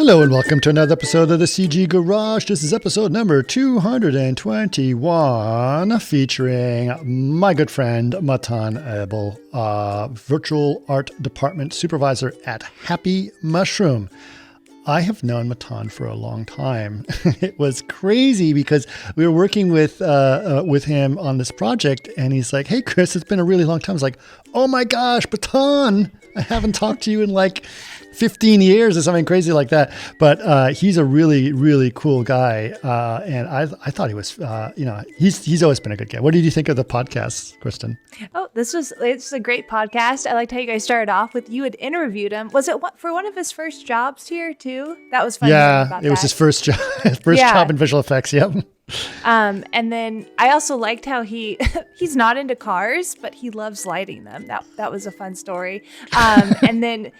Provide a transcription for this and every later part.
Hello and welcome to another episode of the CG Garage. This is episode number 221, featuring my good friend Matan Abel, virtual art department supervisor at Happy Mushroom. I have known Matan for a long time. It was crazy because we were working with him on this project, and he's like, "Hey, Chris, it's been a really long time." I was like, "Oh my gosh, Matan! I haven't talked to you in like 15 years or something crazy like that." But he's a really, really cool guy. And I thought he was, he's always been a good guy. What did you think of the podcast, Kristen? Oh, it's a great podcast. I liked how you guys started off with, you had interviewed him. Was it for one of his first jobs here too? That was fun. Yeah, it was his first job, job in visual effects. Yep. And then I also liked how he's not into cars, but he loves lighting them. That was a fun story. And then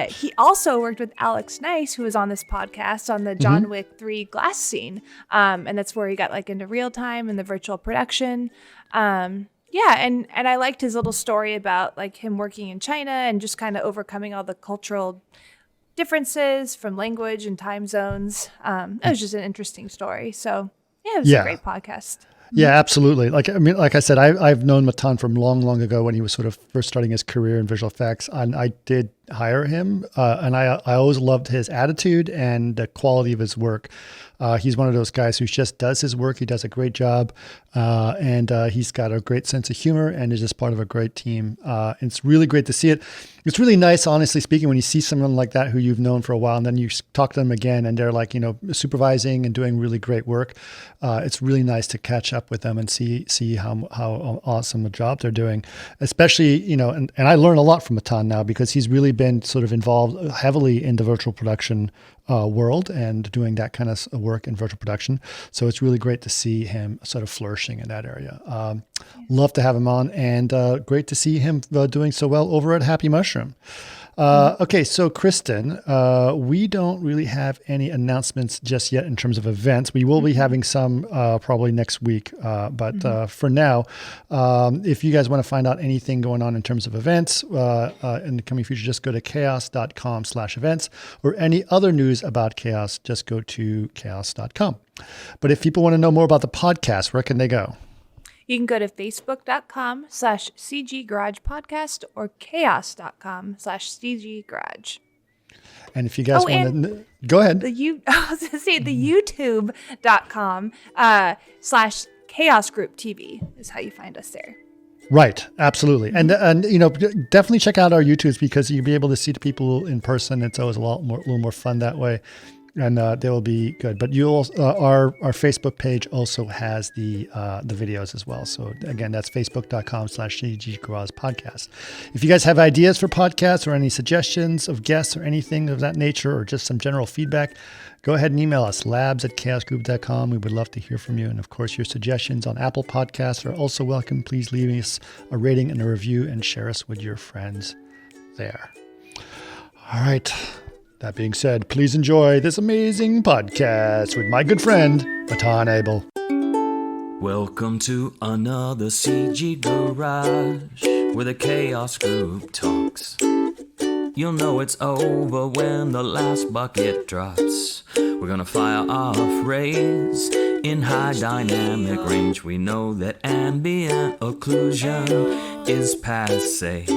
he also worked with Alex Nice, who was on this podcast on the John Wick 3 glass scene. And that's where he got like into real time and the virtual production. And I liked his little story about like him working in China and just kind of overcoming all the cultural differences from language and time zones. It was just an interesting story. So yeah, it was a great podcast. Yeah, absolutely. Like I said, I've known Matan from long ago when he was sort of first starting his career in visual effects, and I did hire him, and I always loved his attitude and the quality of his work. He's one of those guys who just does his work. He does a great job, and he's got a great sense of humor and is just part of a great team. And it's really great to see it. It's really nice, honestly speaking, when you see someone like that who you've known for a while, and then you talk to them again, and they're like, supervising and doing really great work. It's really nice to catch up with them and see how awesome a job they're doing. Especially, and I learn a lot from Matan now because he's really been sort of involved heavily in the virtual production world and doing that kind of work in virtual production. So it's really great to see him sort of flourishing in that area. Love to have him on, and great to see him doing so well over at Happy Mushroom. Okay, so Kristen, we don't really have any announcements just yet in terms of events. We will be having some probably next week, but for now, if you guys want to find out anything going on in terms of events in the coming future, just go to chaos.com/events, or any other news about Chaos, just go to chaos.com. But if people want to know more about the podcast, where can they go? You can go to facebook.com/CG Garage Podcast or chaos.com/CG Garage. And if you guys want to, go ahead. I was going to say the youtube.com/Chaos Group TV is how you find us there. Right. Absolutely. And definitely check out our YouTubes because you'll be able to see the people in person. It's always a little more fun that way. And they will be good. But our Facebook page also has the videos as well. So again, that's facebook.com/CG Garage Podcast. If you guys have ideas for podcasts or any suggestions of guests or anything of that nature, or just some general feedback, go ahead and email us, labs@chaosgroup.com. We would love to hear from you. And of course, your suggestions on Apple Podcasts are also welcome. Please leave us a rating and a review and share us with your friends there. All right. That being said, please enjoy this amazing podcast with my good friend, Matan Abel. Welcome to another CG Garage, where the Chaos Group talks. You'll know it's over when the last bucket drops. We're gonna fire off rays in high dynamic range. We know that ambient occlusion is passé.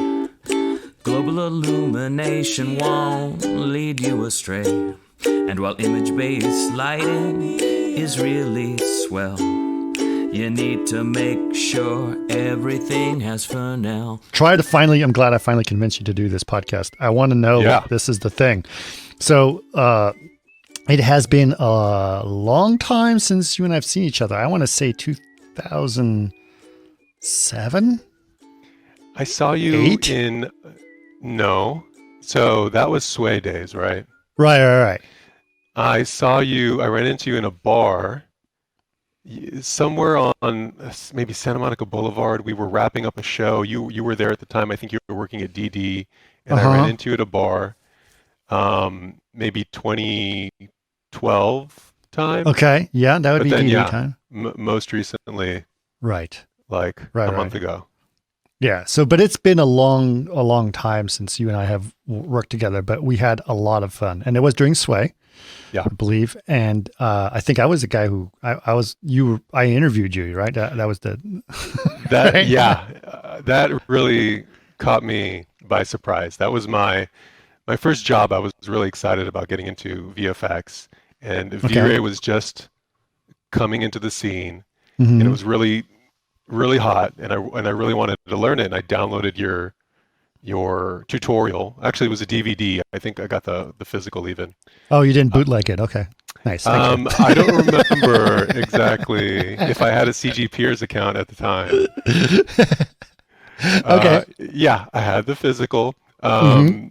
Global illumination won't lead you astray. And while image-based lighting is really swell, you need to make sure everything has Fresnel. I'm glad I finally convinced you to do this podcast. I want to know this is the thing. So it has been a long time since you and I have seen each other. I want to say 2007? I saw you 8? No. So that was Sway days, right? Right. I ran into you in a bar somewhere on maybe Santa Monica Boulevard. We were wrapping up a show. You were there at the time. I think you were working at DD, and I ran into you at a bar, maybe 2012 time. Okay. Yeah, that would be DD time. Most recently. Right. A month ago. Yeah. So, but it's been a long time since you and I have worked together, but we had a lot of fun, and it was during Sway, Yeah. I believe. And I think I was the guy who I interviewed you, right? That was the That right? yeah, that really caught me by surprise. That was my first job. I was really excited about getting into VFX, and Okay. V-Ray was just coming into the scene, and it Hmm. was really hot, and I really wanted to learn it. And I downloaded your tutorial. Actually, it was a DVD. I think I got the physical even. Oh, you didn't bootleg it. Okay. Nice. Thank you. I don't remember exactly if I had a CG Peers account at the time. Okay. Yeah, I had the physical. Hmm.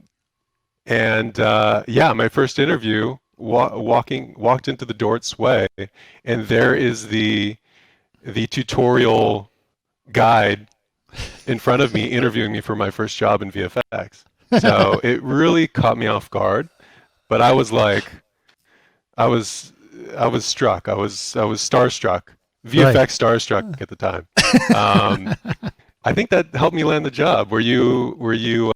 And yeah, my first interview, walked into the door at Sway, and there is the tutorial guide in front of me interviewing me for my first job in VFX. So it really caught me off guard, but I was like, I was I was struck. I was starstruck. Right. VFX starstruck at the time. Um, I think that helped me land the job. Were you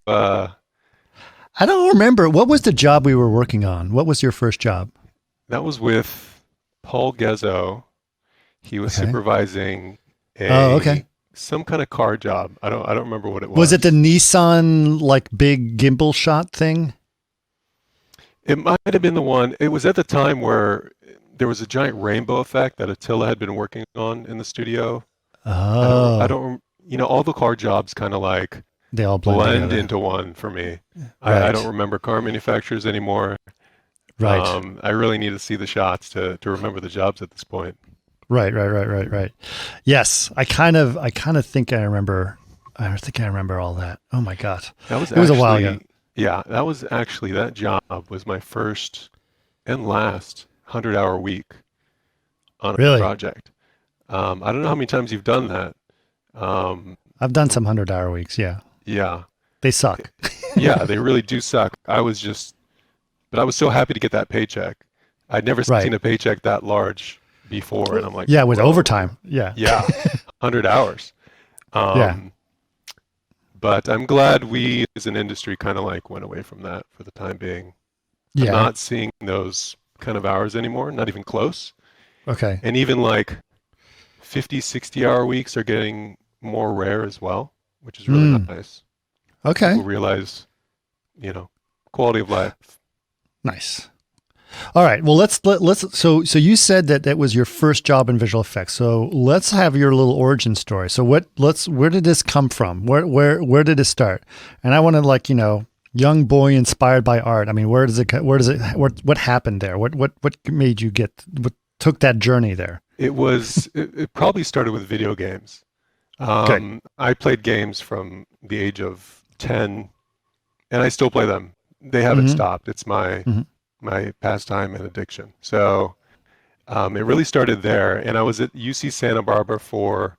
I don't remember. What was the job we were working on? What was your first job? that was with Paul Gezzo. He was Okay. supervising Oh, okay. a some kind of car job. I don't remember what it Was it the was. Nissan like big gimbal shot thing? It might have been the one. It was at the time where there was a giant rainbow effect that Attila had been working on in the studio. I Oh, don't, all the car jobs kind of like they all blend blend together. into one for me. I don't Right. remember car manufacturers anymore. Right. I really need to see the shots to remember the jobs at this point. Right. Yes. I kind of think I remember. I think I remember all that. Oh my God. That was It was a while ago. actually, yeah, that job was my first and last 100-hour week on a Really? project. I don't know how many times you've done that. Um, I've done some 100-hour weeks. Yeah. yeah, They suck. yeah, they really do suck. But I was so happy to get that paycheck. I'd never Right. seen a paycheck that large before, and I'm like, Yeah. With whoa, overtime. Yeah. yeah, 100 hours. Yeah. Um, but I'm glad we as an industry kind of like went away from that for the time being. I'm Yeah. not seeing those kind of hours anymore, not even close. Okay. And even like 50, 60-hour weeks are getting more rare as well, which is really Mm. nice. Okay. People realize, you know, quality of life. Nice. All right. Well, let's. So you said that that was your first job in visual effects. So let's have your little origin story. So where did this come from? Where did it start? And I want to young boy inspired by art. I mean, what happened there? What made you what took that journey there? It probably started with video games. Good. I played games from the age of 10, and I still play them. They haven't Hmm. stopped. It's my Hmm. my pastime and addiction. So it really started there, and I was at UC Santa Barbara for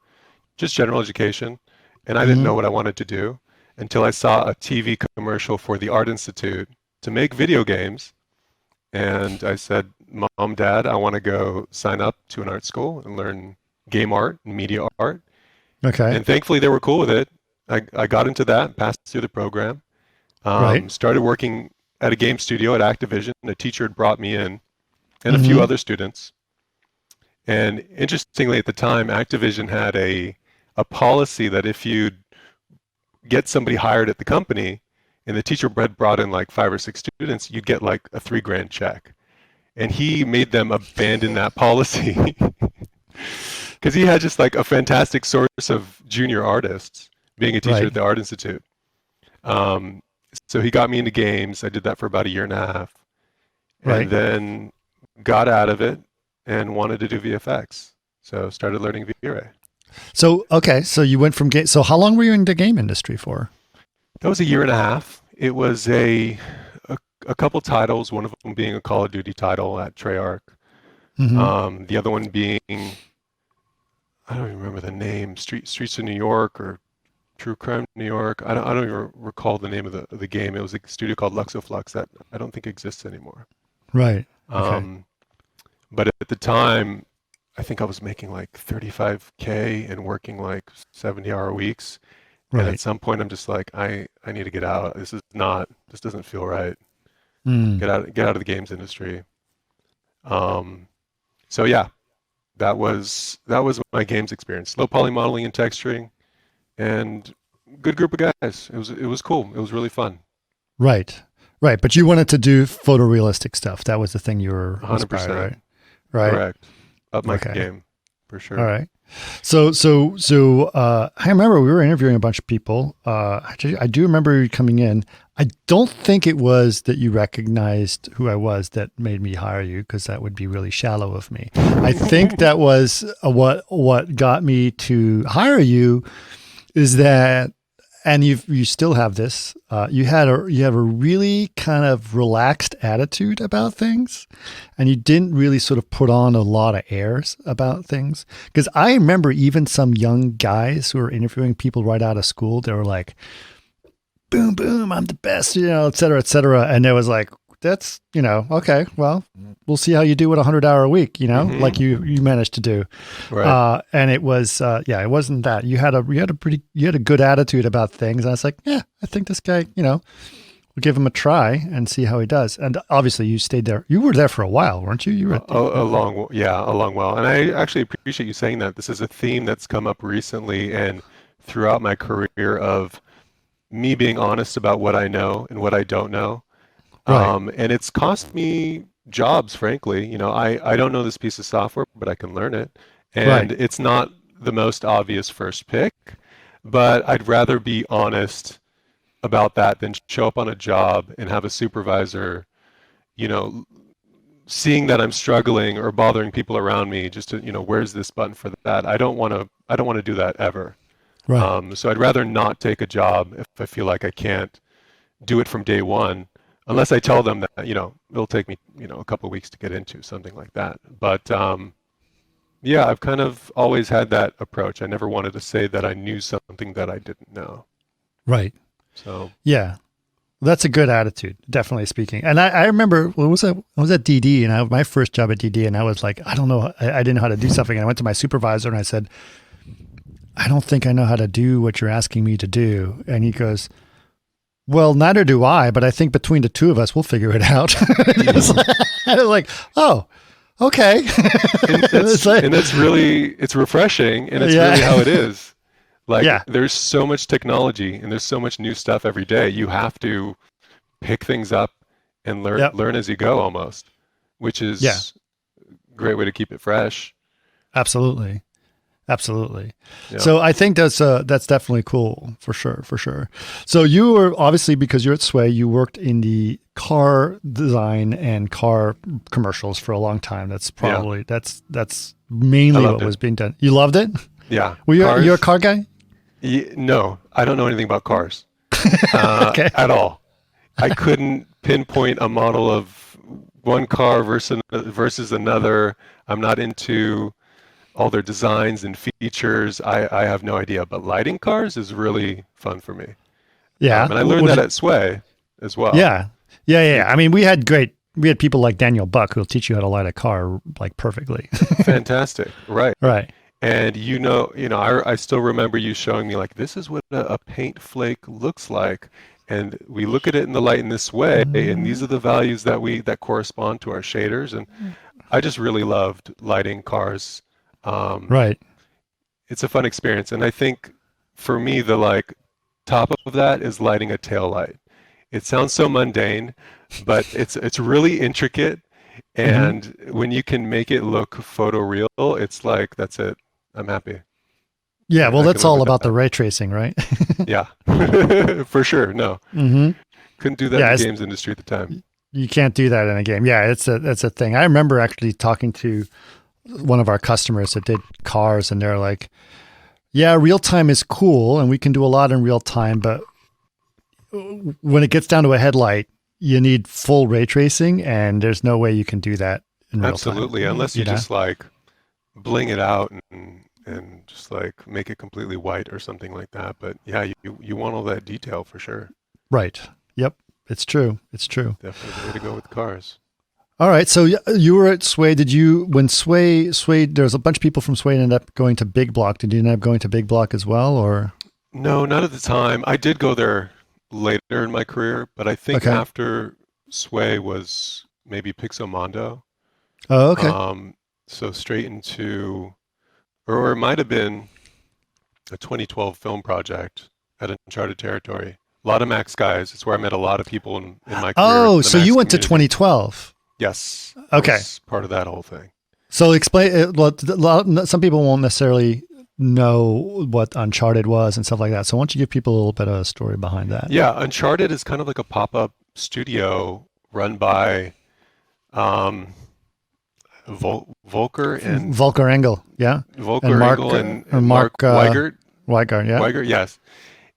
just general education, and I didn't Hmm. know what I wanted to do until I saw a TV commercial for the Art Institute to make video games, and I said, "Mom, Dad, I want to go sign up to an art school and learn game art and media art." Okay. And thankfully, they were cool with it. I got into that, passed through the program, Right. started working at a game studio at Activision. A teacher had brought me in, and a few Hmm. other students. And interestingly, at the time, Activision had a policy that if you get somebody hired at the company, and the teacher had brought in like 5 or 6 students, you'd get like a 3 grand check. And he made them abandon that policy because he had just like a fantastic source of junior artists being a teacher Right. at the Art Institute. Um, so he got me into games. I did that for about a year and a half, and Right. then got out of it and wanted to do VFX. So started learning V-Ray. So okay. So you went from game. So how long were you in the game industry for? That was a year and a half. It was a couple titles, one of them being a Call of Duty title at Treyarch. Hmm. The other one being, I don't even remember the name, Streets of New York or True Crime New York. I don't even recall the name of the game. It was a studio called Luxoflux that I don't think exists anymore. Right. Okay. Um, but at the time, I think I was making like 35K and working like 70-hour weeks. And Right. at some point, I'm just like, I need to get out. This doesn't feel right. Mm. Get out of the games industry. Um, so yeah, that was my games experience. Low poly modeling and texturing, and good group of guys. It was cool. It was really fun. Right. Right. But you wanted to do photorealistic stuff. That was the thing you were inspired, 100%. right? Right. Correct. Up my Okay. game, for sure. All right. So, I remember we were interviewing a bunch of people. Actually, I do remember you coming in. I don't think it was that you recognized who I was that made me hire you, because that would be really shallow of me. I think that was what got me to hire you is that, and you still have this. You have a really kind of relaxed attitude about things, and you didn't really sort of put on a lot of airs about things. Because I remember even some young guys who were interviewing people right out of school. They were like, "Boom, boom, I'm the best," et cetera, et cetera. And it was like, that's, okay, well, we'll see how you do with a 100-hour week, like you managed to do. Right. And it was, it wasn't that. You had a good attitude about things. And I was like, yeah, I think this guy, we'll give him a try and see how he does. And obviously you stayed there. You were there for a while, weren't you? You were A long while. And I actually appreciate you saying that. This is a theme that's come up recently and throughout my career of me being honest about what I know and what I don't know. Right. And it's cost me jobs, frankly. I don't know this piece of software, but I can learn it. And Right. it's not the most obvious first pick, but I'd rather be honest about that than show up on a job and have a supervisor, you know, seeing that I'm struggling or bothering people around me just to, where's this button for that? I don't want to do that ever. Right. So I'd rather not take a job if I feel like I can't do it from day one, unless I tell them that, it'll take me, a couple of weeks to get into something like that. But yeah, I've kind of always had that approach. I never wanted to say that I knew something that I didn't know. Right. So Yeah. That's a good attitude, definitely speaking. And I remember, what was that? I was at DD, and my first job at DD, and I was like, I don't know, I didn't know how to do something. And I went to my supervisor and I said, I don't think I know how to do what you're asking me to do. And he goes, well, neither do I, but I think between the two of us, we'll figure it out. I was like, oh, okay. and that's really, it's refreshing, and it's really how it is. Like, Yeah. there's so much technology and there's so much new stuff every day. You have to pick things up and learn as you go almost, which is a great way to keep it fresh. Absolutely. Absolutely. Yeah. So I think that's definitely cool, for sure. So you were, obviously, because you're at Sway, you worked in the car design and car commercials for a long time. That's probably, that's mainly what was being done. You loved it? Yeah. Were you a car guy? No, I don't know anything about cars Okay. at all. I couldn't pinpoint a model of one car versus another. I'm not into all their designs and features. I have no idea. But lighting cars is really fun for me. Yeah. And I learned that at Sway as well. Yeah. I mean, we had people like Daniel Buck who'll teach you how to light a car like perfectly. Fantastic. Right. Right. And I still remember you showing me, like, this is what a paint flake looks like, and we look at it in the light in this way, and these are the values that correspond to our shaders. And I just really loved lighting cars. Right. It's a fun experience, and I think for me the top of that is lighting a tail light. It sounds so mundane, but it's really intricate, and when you can make it look photoreal, it's like, that's it. I'm happy. Yeah, well, I that's can live all with about that. the ray tracing, right? Yeah, for sure. No, couldn't do that in the games industry at the time. You can't do that in a game. Yeah, it's a thing. I remember actually talking to one of our customers that did cars, and they're like, yeah, real time is cool, and we can do a lot in real time, but when it gets down to a headlight, you need full ray tracing, and there's no way you can do that in real time. Absolutely, unless you just bling it out and just make it completely white or something like that. But yeah, you want all that detail for sure. Right. Yep. It's true. Definitely the way to go with cars. All right. So you were at Sway. When Sway, there was a bunch of people from Sway ended up going to Big Block. Did you end up going to Big Block as well, or? No, not at the time. I did go there later in my career, but I think Okay. after Sway was maybe Pixomondo. Oh, okay. Um, so straight into, or it might have been a 2012 film project at Uncharted Territory. A lot of Max guys. It's where I met a lot of people in my career in Oh, the so Max you went to community. 2012. Yes, I Okay. was part of that whole thing. So explain. Well, some people won't necessarily know what Uncharted was and stuff like that. So why don't you give people a little bit of a story behind that? Yeah, Uncharted is kind of like a pop-up studio run by um, Volker and Volker Engel, yeah, and Volker Mark Engel and Mark Mark Weigert. Weigart, yeah, Weiger, yes.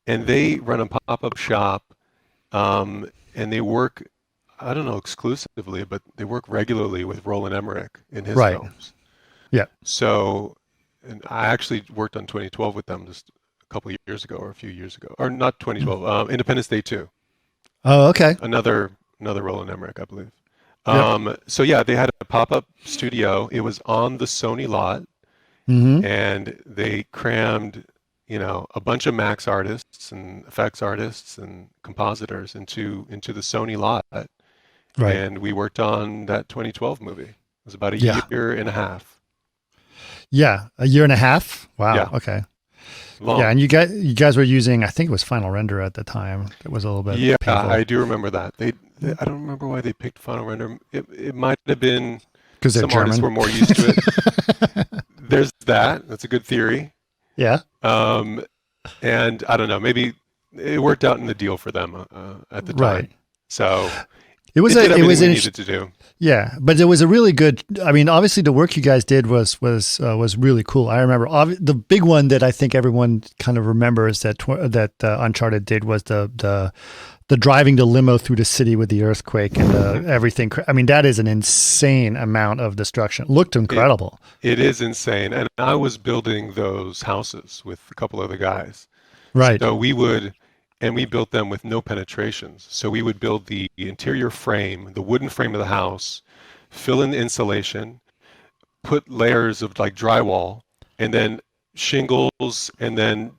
And they run a pop-up shop, and they work, I don't know exclusively, but they work regularly with Roland Emmerich in his right, films. yeah. So, and I actually worked on 2012 with them just a couple of years ago or a few years ago, or not 2012, Independence Day 2, Oh, okay, another Roland Emmerich, I believe. yep. So yeah, they had a pop-up studio. It was on the Sony lot, Mm-hmm. and they crammed, a bunch of Max artists and effects artists and compositors into the Sony lot, Right, and we worked on that 2012 movie. It was about a yeah, year and a half. yeah. A year and a half. Wow. Yeah, Okay. long. Yeah, and you guys were using, I think it was Final Render at the time. It was a little bit Yeah, painful I do remember that. I don't remember why they picked Final Render. It might have been because they're some artists German. were more used to it. There's that. That's a good theory. Yeah. Um, and I don't know, maybe it worked out in the deal for them at the Right. time. So It was it did it everything was we an needed to do. Yeah, but it was a really good. I mean, obviously, the work you guys did was really cool. I remember the big one that I think everyone kind of remembers that Uncharted did was the driving the limo through the city with the earthquake and everything. I mean, that is an insane amount of destruction. It looked incredible. It is insane. And I was building those houses with a couple other guys. Right. So we built them with no penetrations. So we would build the interior frame, the wooden frame of the house, fill in the insulation, put layers of like drywall, and then shingles, and then,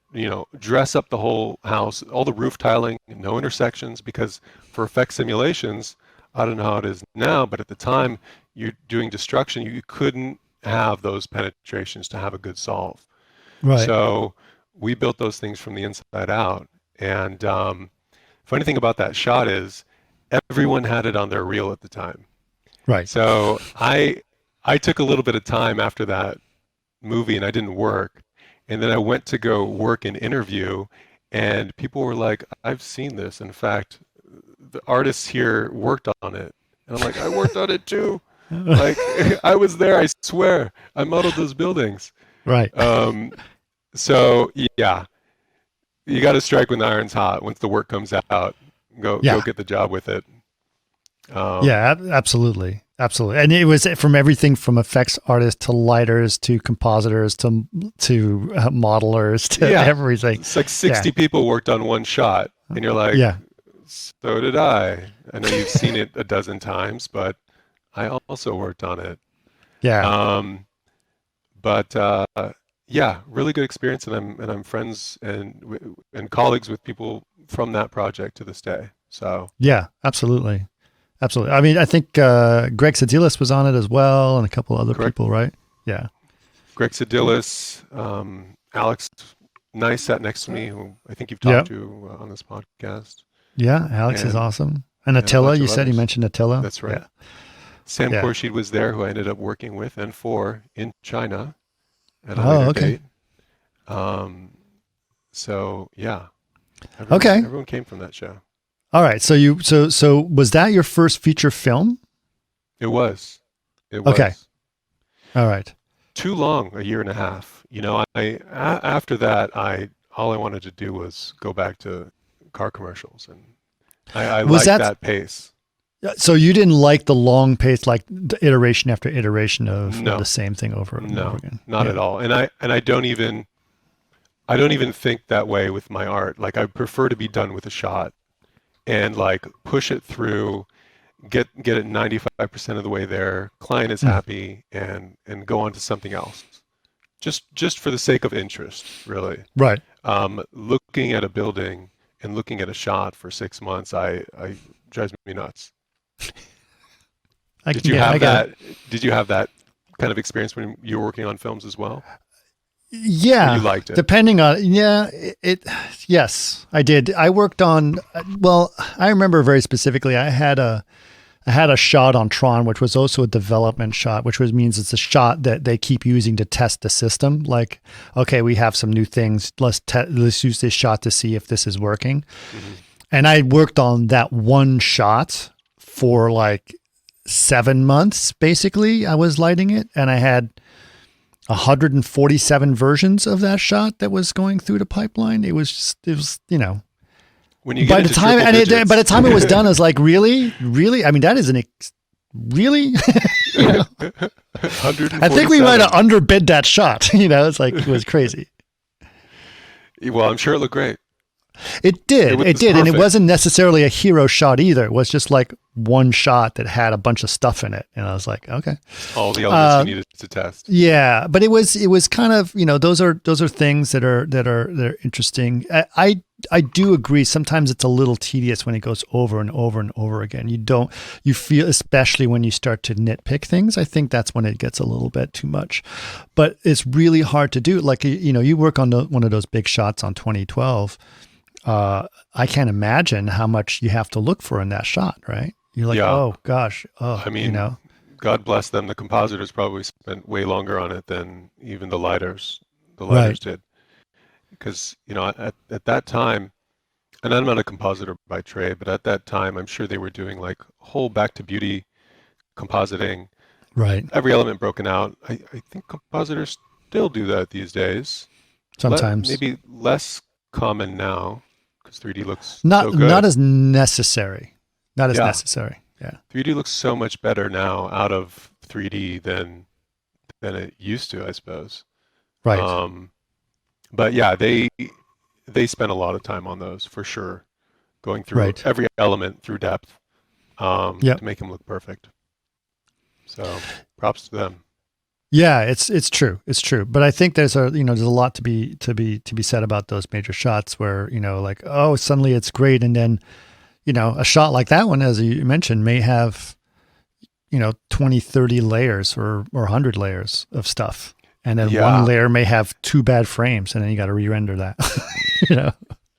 dress up the whole house, all the roof tiling, no intersections, because for effect simulations, I don't know how it is now, but at the time you're doing destruction, you couldn't have those penetrations to have a good solve. Right. So we built those things from the inside out. And funny thing about that shot is everyone had it on their reel at the time. Right. So I took a little bit of time after that movie and I didn't work. And then I went to go work an interview and people were like, I've seen this. In fact, the artists here worked on it. And I'm like, I worked on it too. Like I was there, I swear. I modeled those buildings. Right. So yeah. You got to strike when the iron's hot. Once the work comes out, go get the job with it. Yeah, absolutely. Absolutely. And it was from everything from effects artists to lighters to compositors to modelers to everything. It's like 60 people worked on one shot, and you're like, so did I. I know you've seen it a dozen times, but I also worked on it. Yeah. Yeah, really good experience, and I'm friends and colleagues with people from that project to this day. So yeah, absolutely. I mean, I think Greg Sedilis was on it as well, and a couple other people, right? Yeah. Greg Sedilis, Alex Nice sat next to me, who I think you've talked to on this podcast. Yeah, Alex is awesome. And Attila, you said you mentioned Attila. That's right. Yeah. Sam Khurshid was there, who I ended up working with and for in China at a later date. So yeah. Everyone came from that show. All right. So so was that your first feature film? It was. Okay. All right. Too long, a year and a half. After that, all I wanted to do was go back to car commercials, and I liked that pace. So you didn't like the long pace, like the iteration after iteration of the same thing over and over again? Not at all. And I don't even think that way with my art. Like I prefer to be done with a shot and like push it through, get it 95% of the way there, client is happy, and go on to something else. Just for the sake of interest, really. Right. Looking at a building and looking at a shot for 6 months, I drives me nuts. Did you have that? Did you have that kind of experience when you were working on films as well? Yeah, you liked it. Depending on yes, I did. I worked on. Well, I remember very specifically. I had a shot on Tron, which was also a development shot, which means it's a shot that they keep using to test the system. Like, okay, we have some new things. Let's use this shot to see if this is working. Mm-hmm. And I worked on that one shot for like 7 months. Basically, I was lighting it, and I had 147 versions of that shot that was going through the pipeline. It was, when you by get the time, by the time it was done, I was like, really? I mean, that is really? I think we might have underbid that shot. It's like, it was crazy. Well, I'm sure it looked great. It did. It did. And it wasn't necessarily a hero shot either. It was just like one shot that had a bunch of stuff in it. And I was like, okay. All the elements you needed to test. Yeah. But it was kind of, those are things that are interesting. I do agree. Sometimes it's a little tedious when it goes over and over and over again. You feel, especially when you start to nitpick things, I think that's when it gets a little bit too much, but it's really hard to do. Like, you work on one of those big shots on 2012. I can't imagine how much you have to look for in that shot, right? You're like, oh gosh. Oh, I mean, God bless them. The compositors probably spent way longer on it than even the lighters did. Because, at that time, and I'm not a compositor by trade, but at that time, I'm sure they were doing like whole back to beauty compositing. Right. Every element broken out. I think compositors still do that these days. Sometimes. Maybe less common now. Because 3D looks so good. Not as necessary. Not as necessary. Yeah. 3D looks so much better now out of 3D than it used to, I suppose. Right. But yeah, they spent a lot of time on those for sure, going through every element through depth to make them look perfect. So props to them. Yeah, it's true. It's true. But I think there's a lot to be said about those major shots where, like, oh, suddenly it's great. And then, a shot like that one, as you mentioned, may have, 20, 30 layers or 100 layers of stuff. And then one layer may have 2 bad frames, and then you got to re-render that.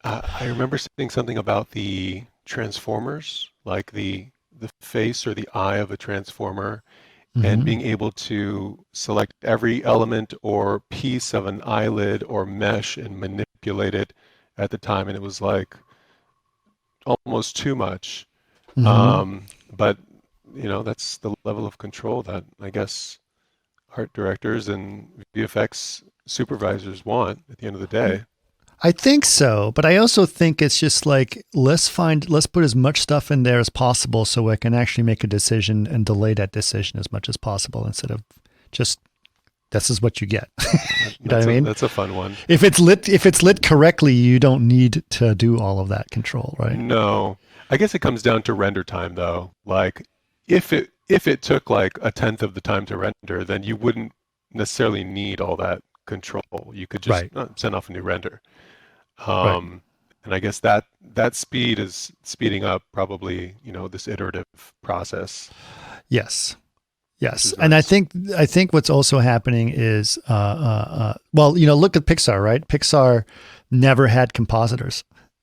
I remember seeing something about the transformers, like the face or the eye of a transformer, and being able to select every element or piece of an eyelid or mesh and manipulate it at the time. And it was like almost too much. But, that's the level of control that I guess art directors and VFX supervisors want at the end of the day. I think so, but I also think it's just like, let's put as much stuff in there as possible so I can actually make a decision and delay that decision as much as possible instead of just, this is what you get. You know what I mean? That's a fun one. If it's lit correctly, you don't need to do all of that control, right? No, I guess it comes down to render time though. Like if it took like 1/10 of the time to render, then you wouldn't necessarily need all that control. You could just send off a new render. And I guess that speed is speeding up probably, this iterative process. Yes. And I think what's also happening is, look at Pixar, right? Pixar never had compositors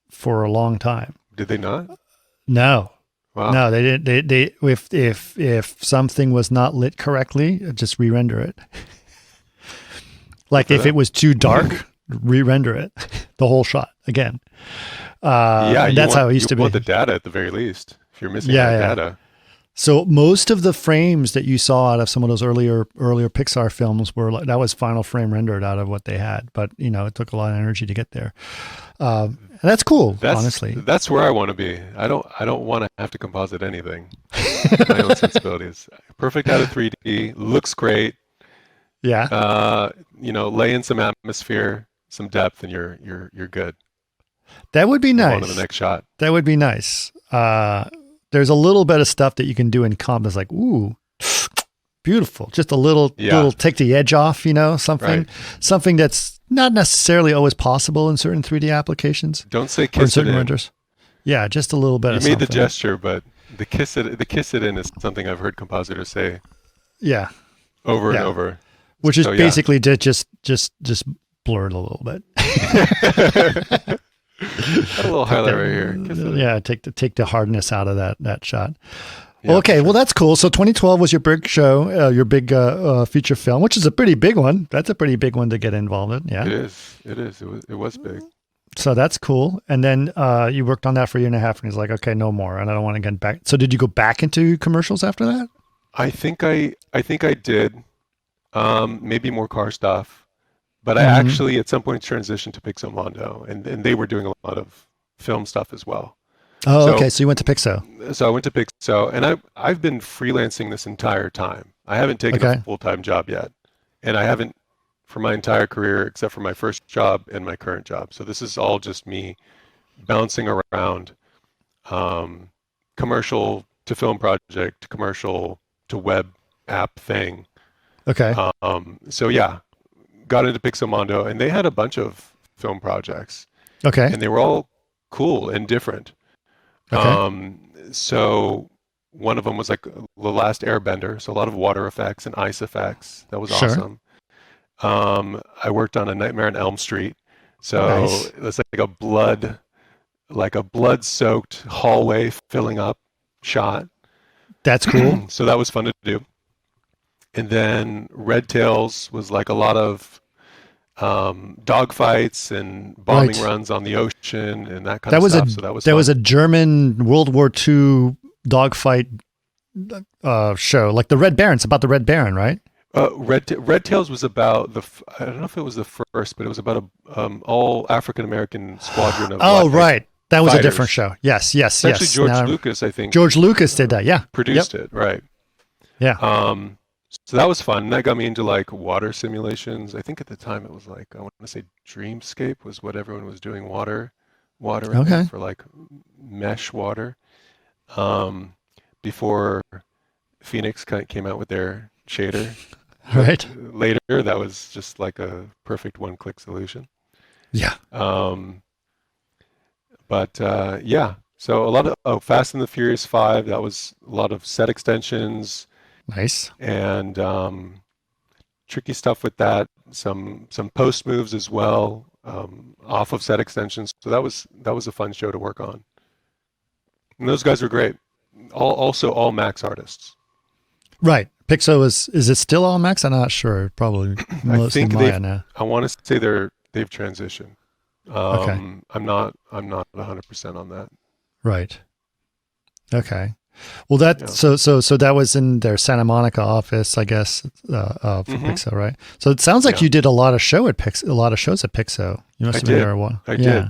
for a long time. Did they not? No. Wow. No, they didn't. They if something was not lit correctly, just re-render it. Like if it was too dark, re-render it, the whole shot again. That's how it used to be. You want the data at the very least. If you're missing that data. So most of the frames that you saw out of some of those earlier Pixar films that was final frame rendered out of what they had. But it took a lot of energy to get there. And that's cool, honestly. That's where I want to be. I don't want to have to composite anything. My own sensibilities. Perfect out of 3D, looks great. Yeah. Lay in some atmosphere, some depth, and you're good. That would be nice. On to the next shot. That would be nice. There's a little bit of stuff that you can do in comp that's like, ooh, beautiful. Just a little take the edge off, something that's not necessarily always possible in certain 3D applications Don't say or in kiss it certain in. renders. Yeah, just a little bit You of made the something. gesture, but the kiss it in is something I've heard compositors say Yeah, over and yeah. over. Which is So, yeah. basically just blur it a little bit. Got a little highlight right here. Kiss it in. Yeah, take the hardness out of that shot. Yeah, Okay, for well sure. that's cool. So 2012 was your big show, your big feature film, which is a pretty big one. That's a pretty big one to get involved in. Yeah. It is. It was big. So that's cool. And then you worked on that for a year and a half, and he's like, okay, no more, and I don't want to get back. So did you go back into commercials after that? I think I did. Maybe more car stuff, but I Mhm. actually at some point transitioned to Pixomondo, and they were doing a lot of film stuff as well. Oh, So- okay. So you went to Pixo. So I went to Pixo, and I've been freelancing this entire time. I haven't taken Okay. a full-time job yet, and I haven't for my entire career except for my first job and my current job. So this is all just me bouncing around, commercial to film project, commercial to web app thing. Okay. So yeah, got into Pixomondo, and they had a bunch of film projects, Okay. and they were all cool and different. Okay. So one of them was like the Last Airbender, so a lot of water effects and ice effects. That was Sure. awesome. I worked on A Nightmare on Elm Street, so Nice. it's like a blood-soaked hallway filling up shot. That's cool. So that was fun to do. And then Red Tails was like a lot of dogfights and bombing Right. runs on the ocean and that kind That of was stuff. a So that was there fun. was a German World War II dogfight show, like the Red Baron. It's about the Red Baron, right? Red Tails was about I don't know if it was the first, but it was about a all African American squadron of Oh, black right. That was a fighters. different show. Yes, yes, It's actually yes. George Now- Lucas, I think, George Lucas did that. Yeah. produced it, right? Yeah. So that was fun. That got me into like water simulations. I think at the time it was like I want to say Dreamscape was what everyone was doing water I think, Okay. for like mesh water. Before Phoenix came out with their shader. Right. Later, that was just like a perfect one-click solution. Yeah. But yeah, so a lot of Fast and the Furious 5. That was a lot of set extensions Nice. and tricky stuff with that. Some post moves as well off of set extensions. So that was a fun show to work on. And those guys were great. Also all Max artists. Right. Pixo is it still all Max? I'm not sure. Probably mostly think Maya they've- now. I want to say they've transitioned. Okay. I'm not 100% on that. Right. Okay. Well, that Yeah. so that was in their Santa Monica office, I guess, for Mhm. Pixo, right? So it sounds like Yeah. you did a lot of shows at Pixo. You must I have been did. there a while. I Yeah.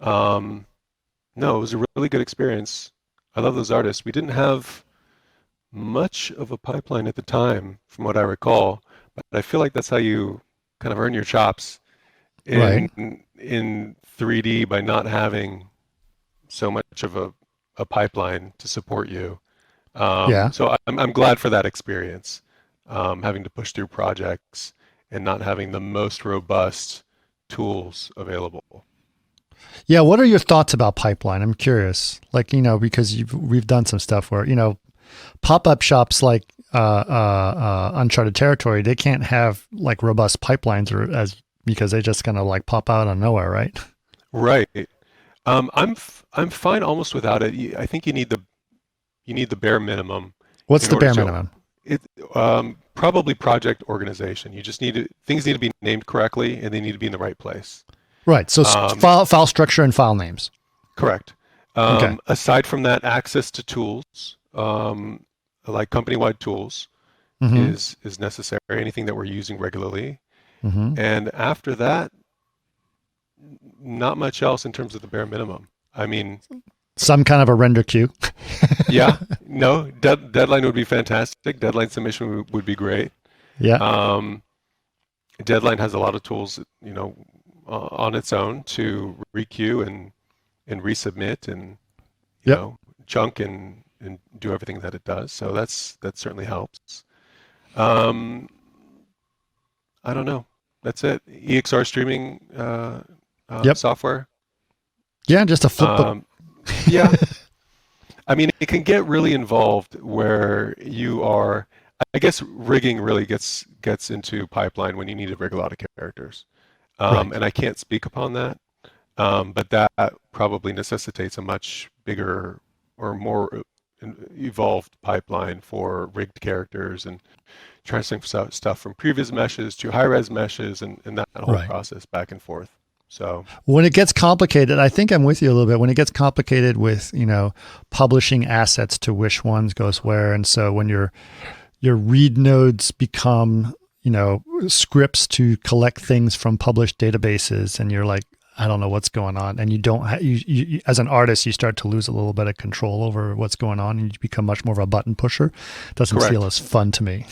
did. No, it was a really good experience. I love those artists. We didn't have much of a pipeline at the time, from what I recall, but I feel like that's how you kind of earn your chops in 3D by not having so much of a pipeline to support you. Yeah. So I'm glad for that experience, having to push through projects and not having the most robust tools available. Yeah. What are your thoughts about pipeline? I'm curious. Like, because we've done some stuff where, pop-up shops like Uncharted Territory, they can't have like robust pipelines because they just kind of like pop out of nowhere, right? Right. I'm fine almost without it. I think you need the bare minimum. What's In the order bare to- minimum? It probably project organization. You just things need to be named correctly and they need to be in the right place. Right. So Um, file structure and file names. Correct. Okay. Aside from that, access to tools, like company-wide tools, Mhm. is necessary. Anything that we're using regularly, Mhm. and after that, not much else in terms of the bare minimum. I mean, Some kind of a render queue. yeah, no, deadline would be fantastic. Deadline submission would be great. Yeah. Deadline has a lot of tools, on its own to requeue and resubmit and Yep. chunk and do everything that it does. So that certainly helps. I don't know. That's it. EXR streaming Yep. software. Yeah, just a flip book. Yeah. I mean, it can get really involved where you are. I guess rigging really gets into pipeline when you need to rig a lot of characters, Right. and I can't speak upon that. But that probably necessitates a much bigger or more evolved pipeline for rigged characters and transferring stuff from previous meshes to high-res meshes and that whole Right. process back and forth. So When it gets complicated, I think I'm with you a little bit. When it gets complicated with, publishing assets to which ones goes where, and so when your read nodes become, scripts to collect things from published databases, and you're like, I don't know what's going on, and you don't you as an artist, you start to lose a little bit of control over what's going on, and you become much more of a button pusher. It doesn't Correct. feel as fun to me.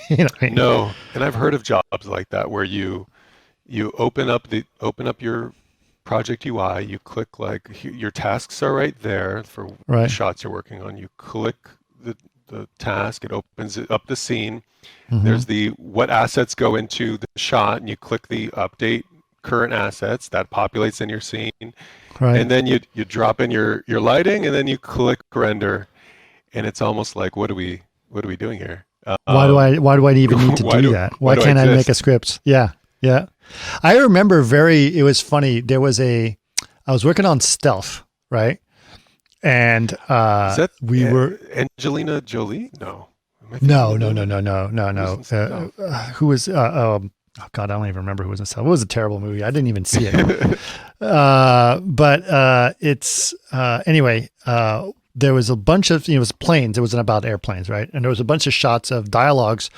You know what I mean? no, and I've heard of jobs like that where you open up your project UI, you click your tasks are right there for the Right. shots you're working on. You click the task, it opens up the scene. Mhm. There's the what assets go into the shot, and you click the update current assets that populates in your scene, Right. and then you drop in your lighting, and then you click render, and it's almost like what are we doing here? Why do I even need to why do do- that? why Why do I can't I make a exist? script? Yeah. Yeah. I remember it was funny. I was working on Stealth, right? And Is that we were Angelina Jolie? No. Am I thinking no, of no, her? no, no, no, no, no. Who's in Stealth? Who was oh God, I don't even remember who was in Stealth. It was a terrible movie. I didn't even see it. But it's anyway. There was a bunch of it was planes. It wasn't about airplanes, right? And there was a bunch of shots of dialogues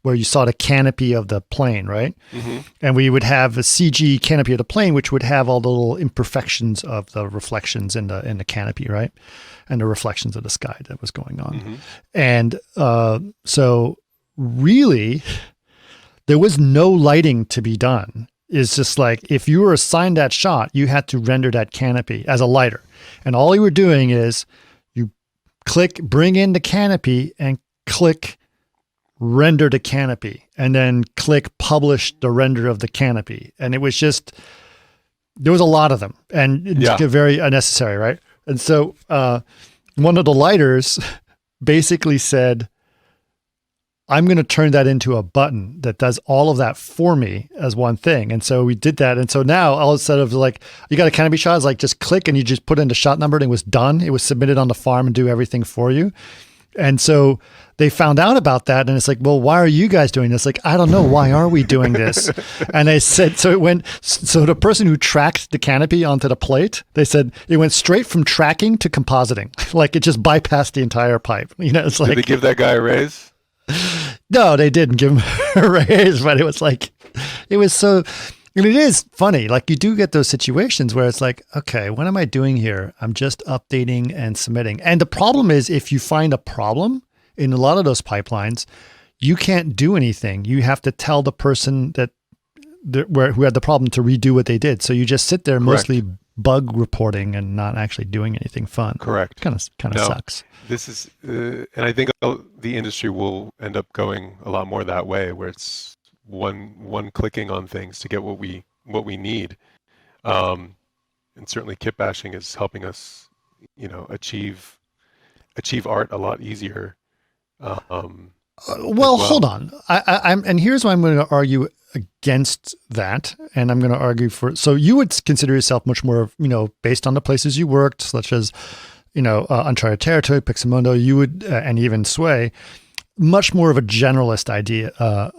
where you saw the canopy of the plane, right? Mm-hmm. And we would have a CG canopy of the plane, which would have all the little imperfections of the reflections in the canopy, right? And the reflections of the sky that was going on. Mm-hmm. And so really, there was no lighting to be done. It's just like if you were assigned that shot, you had to render that canopy as a lighter. And all you were doing is you bring in the canopy and click render the canopy, and then click publish the render of the canopy. And it was just, there was a lot of them, and it's very unnecessary, right? And so one of the lighters basically said, I'm going to turn that into a button that does all of that for me as one thing. And so we did that. And so now all instead of like, you got a canopy shot, it's like just click and you just put in the shot number and it was done. It was submitted on the farm and do everything for you. And so they found out about that, and it's like, well, why are you guys doing this? Like, I don't know. Why are we doing this? And they said, so the person who tracked the canopy onto the plate, they said it went straight from tracking to compositing. Like it just bypassed the entire pipe. It's like, Did they give that guy a raise? no, they didn't give him a raise, but it was like, it was so, and it is funny. Like you do get those situations where it's like, okay, what am I doing here? I'm just updating and submitting. And the problem is if you find a problem in a lot of those pipelines, you can't do anything. You have to tell the person who had the problem to redo what they did. So you just sit there mostly bug reporting and not actually doing anything fun. Correct. Kind of No. sucks. This is, and I think the industry will end up going a lot more that way, where it's one clicking on things to get what we need, and certainly kit bashing is helping us, achieve art a lot easier. Well, hold on. I'm, and here's why I'm going to argue against that, and I'm going to argue for. So you would consider yourself much more, based on the places you worked, such as, Uncharted Territory, Pixomondo. You would, and even Sway, much more of a generalist idea,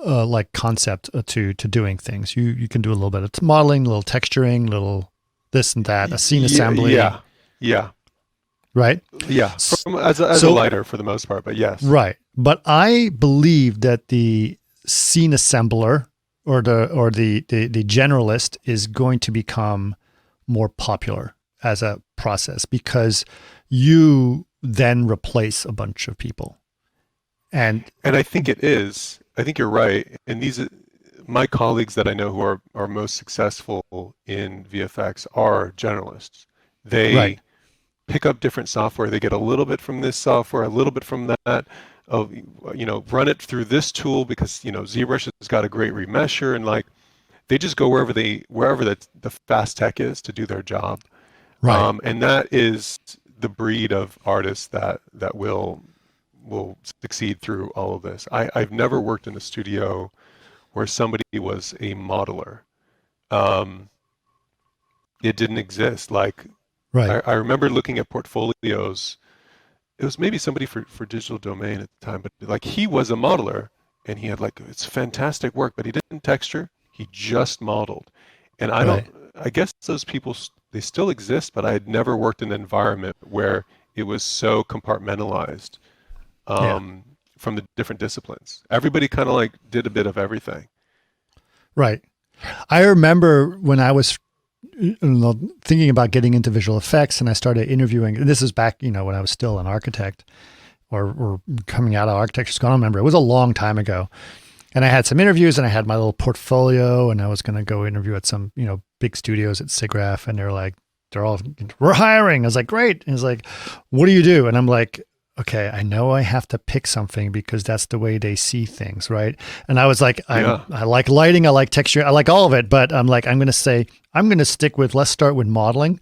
like concept to doing things. You can do a little bit of modeling, a little texturing, little this and that, a scene assembly. Yeah. Right. Yeah. As a lighter for the most part, but yes. Right. But I believe that the scene assembler or the generalist is going to become more popular as a process because you then replace a bunch of people. And I think it is. I think you're right. And my colleagues that I know who are most successful in VFX are generalists. They pick up different software. They get a little bit from this software, a little bit from that. Run it through this tool because ZBrush has got a great remesher, and they just go wherever the fast tech is to do their job. Right. And that is the breed of artists that will succeed through all of this. I've never worked in a studio where somebody was a modeler. It didn't exist. Like Right. I remember looking at portfolios. It was maybe somebody for Digital Domain at the time, but like he was a modeler and he had like it's fantastic work, but he didn't texture. He just modeled. And Right. I guess those people they still exist, but I had never worked in an environment where it was so compartmentalized Yeah. from the different disciplines. Everybody kind of like did a bit of everything. Right. I remember when I was thinking about getting into visual effects and I started interviewing, and this is back, when I was still an architect or coming out of architecture school. I don't remember. It was a long time ago. And I had some interviews and I had my little portfolio and I was going to go interview at some, big studios at SIGGRAPH, and they're all, we're hiring. I was like, great. And it's like, what do you do? And I'm like, okay, I know I have to pick something because that's the way they see things, right? And I was like, I like lighting, I like texture, I like all of it, but I'm like, I'm going to stick with, let's start with modeling.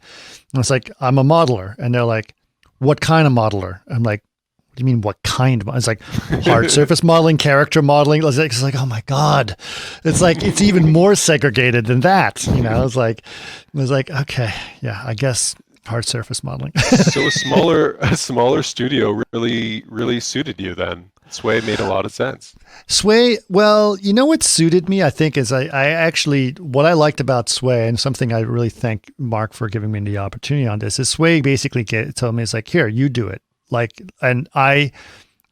And it's like, I'm a modeler. And they're like, what kind of modeler? I'm like, what do you mean, what kind? It's like hard surface modeling, character modeling. It's like, oh my God. It's like, it's even more segregated than that. I was like, okay, yeah, I guess hard surface modeling. So a smaller studio really suited you then. Sway made a lot of sense. Sway, well, what suited me, I think, is I actually, what I liked about Sway, and something I really thank Mark for giving me the opportunity on this, is Sway basically told me, it's like, here, you do it. And I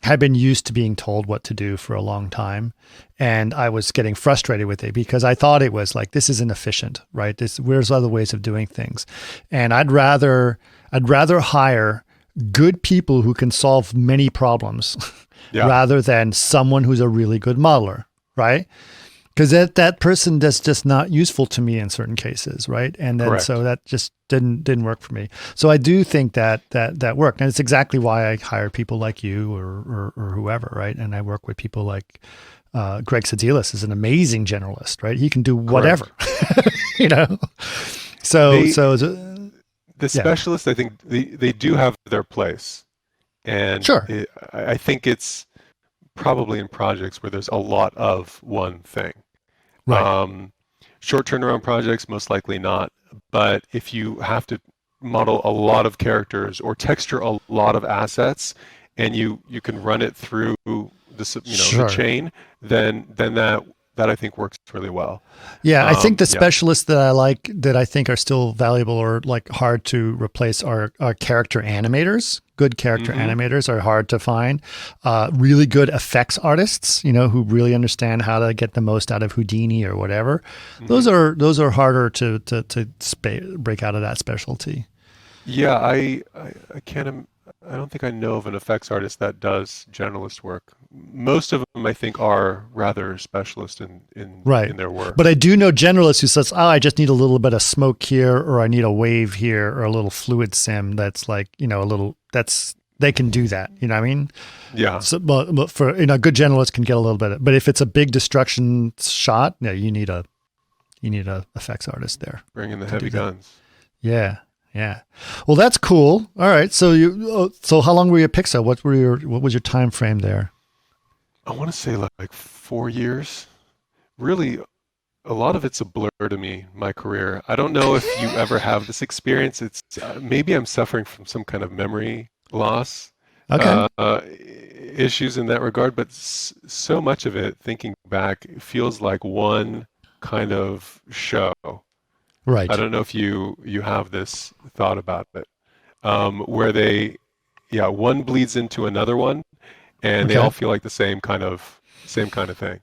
had been used to being told what to do for a long time. And I was getting frustrated with it because I thought it was like, this isn't efficient, right? There's other ways of doing things. And I'd rather hire good people who can solve many problems rather than someone who's a really good modeler, right? Because that person that's just not useful to me in certain cases, right? And then so that just didn't work for me. So I do think that worked, and it's exactly why I hire people like you or whoever, right? And I work with people like Greg Sedelis is an amazing generalist, right? He can do whatever, So the specialists, I think they do have their place, and sure, I think it's probably in projects where there's a lot of one thing. right? Short turnaround projects, most likely not. But if you have to model a lot of characters or texture a lot of assets, and you can run it through the chain, then that I think works really well. Yeah, I think the specialists that I like, that I think are still valuable or like hard to replace are character animators. Good character animators are hard to find. Really good effects artists, who really understand how to get the most out of Houdini or whatever. Those are harder to break out of that specialty. Yeah, I can't. I don't think I know of an effects artist that does generalist work. Most of them, I think, are rather specialist in their work. But I do know generalists who says, I just need a little bit of smoke here, or I need a wave here, or a little fluid sim that's like, they can do that. You know what I mean? Yeah. So, but for, a good generalist can get a little bit, but if it's a big destruction shot, you need a effects artist there. Bring in the heavy guns. Yeah. Yeah. Well, that's cool. All right. So so how long were you at Pixar? What was your time frame there? I want to say like 4 years. Really, a lot of it's a blur to me, my career. I don't know if you ever have this experience. It's maybe I'm suffering from some kind of memory loss. Issues in that regard, but so much of it, thinking back, feels like one kind of show. Right. I don't know if you have this thought about it, where one bleeds into another one, and they all feel like the same kind of thing.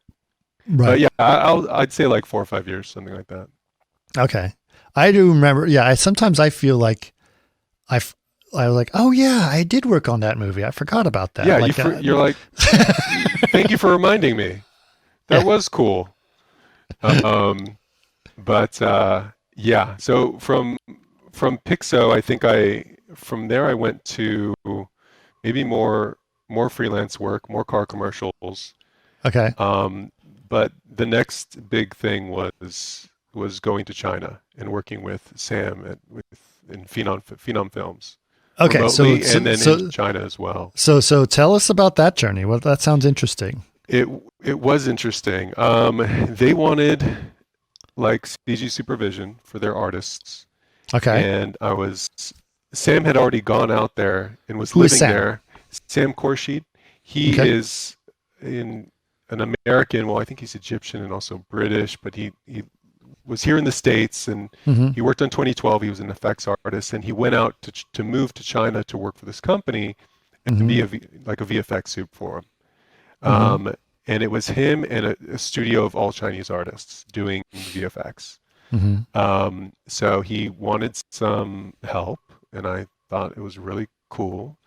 Right. But yeah, I'd say like 4 or 5 years, something like that. Okay. I do remember. Yeah. Sometimes I feel like I was like, oh yeah, I did work on that movie. I forgot about that. Yeah. You're like, thank you for reminding me. That was cool. Yeah. So from Pixo, I think from there I went to maybe more freelance work, more car commercials. Okay. But the next big thing was going to China and working with Sam in Phenom Films Okay, remotely, and then in China as well. So tell us about that journey. Well, that sounds interesting. It was interesting. They wanted like CG supervision for their artists. Okay. And Sam had already gone out there and was Who is living Sam? there. Sam Khorshid. He Okay. is an American. Well, I think he's Egyptian and also British, but he was here in the States, and Mm-hmm. he worked on 2012. He was an effects artist, and he went out to move to China to work for this company and to be like a VFX soup for him. Mm-hmm. And it was him and a studio of all Chinese artists doing VFX. Mm-hmm. So he wanted some help, and I thought it was really cool.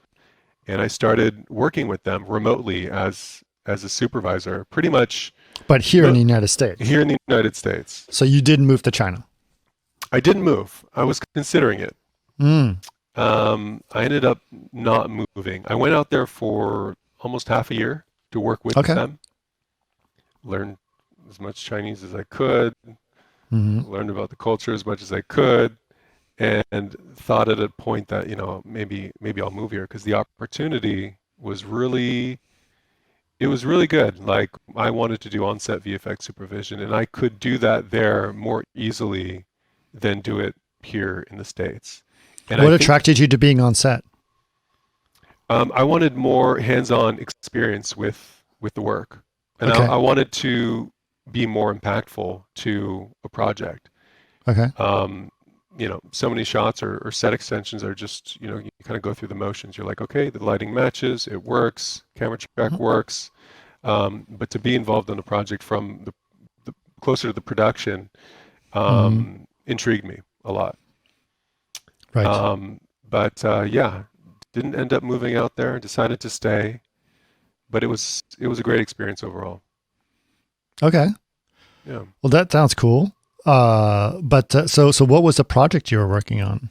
And I started working with them remotely as a supervisor, pretty much But here in the United States. here in the United States. So you didn't move to China. I didn't move. I was considering it. Mm. I ended up not moving. I went out there for almost half a year to work with Okay. them, learn as much Chinese as I could, Mm-hmm. learned about the culture as much as I could, and thought at a point that, maybe I'll move here because the opportunity was really good. Like I wanted to do on-set VFX supervision, and I could do that there more easily than do it here in the States. And What I think attracted you to being on set? I wanted more hands-on experience with the work, and Okay. I wanted to be more impactful to a project. Okay. So many shots or set extensions are just, you kind of go through the motions. You're like, okay, the lighting matches, it works, camera track works. But to be involved in a project from the closer to the production intrigued me a lot. Right. But didn't end up moving out there, decided to stay, but it was a great experience overall. Okay. Yeah. Well, that sounds cool. So what was the project you were working on?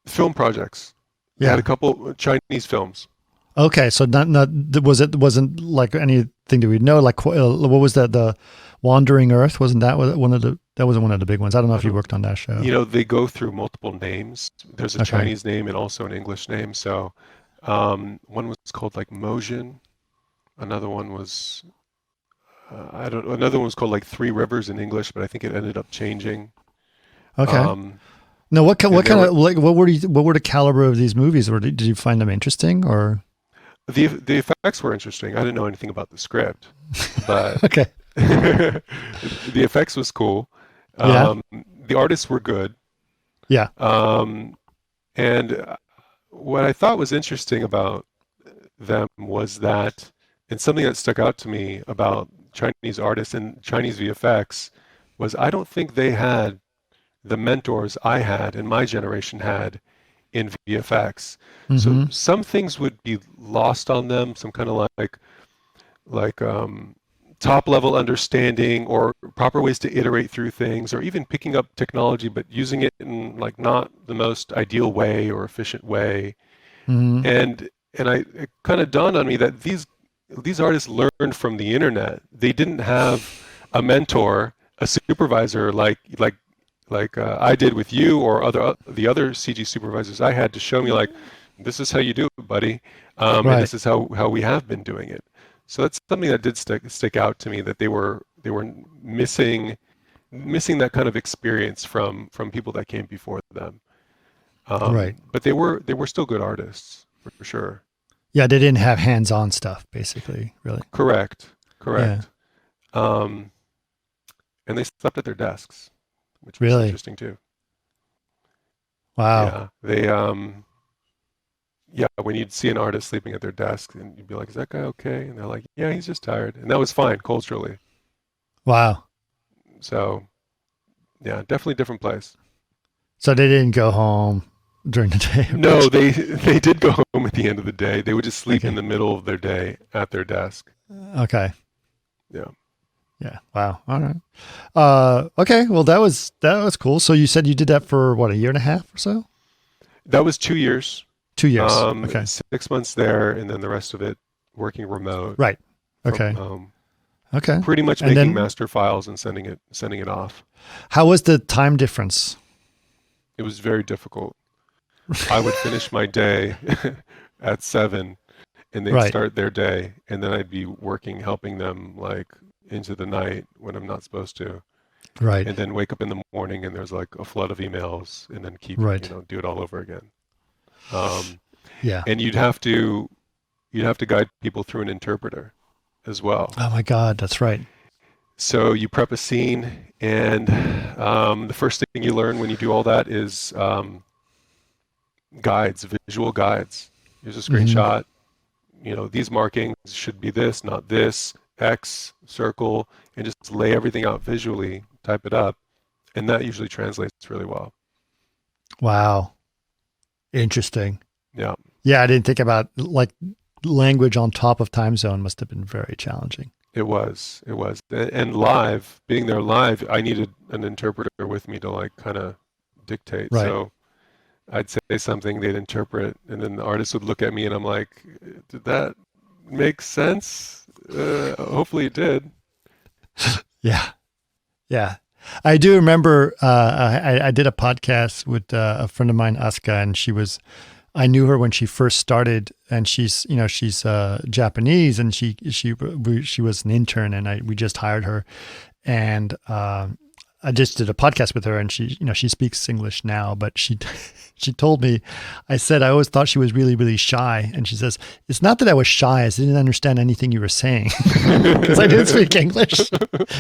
Film projects. They Yeah. had a couple Chinese films. Okay. So wasn't like anything that we know, like, what was that? The Wandering Earth? Wasn't that that wasn't one of the big ones? I don't know if you worked on that show. They go through multiple names. There's a Okay. Chinese name and also an English name. So one was called like Mojin. Another one was another one was called like Three Rivers in English, but I think it ended up changing. Okay. Um, Now, what and kind there of like what were the caliber of these movies? Or did you find them interesting or? the effects were interesting. I didn't know anything about the script, but Okay. the effects was cool. Yeah. The artists were good. Yeah. And what I thought was interesting about them was that, and something that stuck out to me about Chinese artists and Chinese VFX was I don't think they had the mentors I had and my generation had in VFX. So Mm-hmm. some things would be lost on them, some kind of like top level understanding or proper ways to iterate through things, or even picking up technology but using it in like not the most ideal way or efficient way. Mm-hmm. And it kind of dawned on me that these artists learned from the internet. They didn't have a mentor, a supervisor like I did with you or the other CG supervisors I had to show me like, this is how you do it, buddy, and Right. this is how we have been doing it. So that's something that did stick out to me, that they were missing that kind of experience from people that came before them. Right. But they were still good artists for sure. Yeah, they didn't have hands-on stuff, basically, really. Correct. And they slept at their desks, which was Really? interesting too. Wow. Yeah, they when you'd see an artist sleeping at their desk, and you'd be like, "Is that guy okay?" And they're like, "Yeah, he's just tired," and that was fine culturally. Wow. So, yeah, definitely different place. So they didn't go home during the day. No, they did go home at the end of the day. They would just sleep Okay. in the middle of their day at their desk. Okay. Yeah. Yeah. Wow. All right. Okay. Well, that was cool. So you said you did that for what, a year and a half or so? That was 2 years. 2 years. Okay. 6 months there, and then the rest of it working remote Right. from Okay. home. Okay. Pretty much And making then master files and sending it off. how was the time difference? It was very difficult. I would finish my day at 7, and they'd Right. start their day, and then I'd be working, helping them like into the night when I'm not supposed to, Right. and then wake up in the morning and there's like a flood of emails, and then keep, Right. do it all over again. Um, Yeah. and you'd have to guide people through an interpreter as well. Oh my God, that's right. So you prep a scene, and the first thing you learn when you do all that is guides, visual guides. Here's a screenshot. These markings should be this, not this, X, circle, and just lay everything out visually, type it up, and that usually translates really well. Wow. Interesting. Yeah. Yeah, I didn't think about like language on top of time zone must have been very challenging. It was. And live, being there live, I needed an interpreter with me to like kind of dictate. Right. So I'd say something, they'd interpret, and then the artist would look at me and I'm like, did that make sense? Hopefully it did. Yeah. Yeah. I do remember I did a podcast with a friend of mine, Asuka, and I knew her when she first started, and she's Japanese, and she was an intern, and we just hired her, and I just did a podcast with her, and she speaks English now, but she told me, I said, I always thought she was really, really shy. And she says, it's not that I was shy. I just didn't understand anything you were saying because I didn't speak English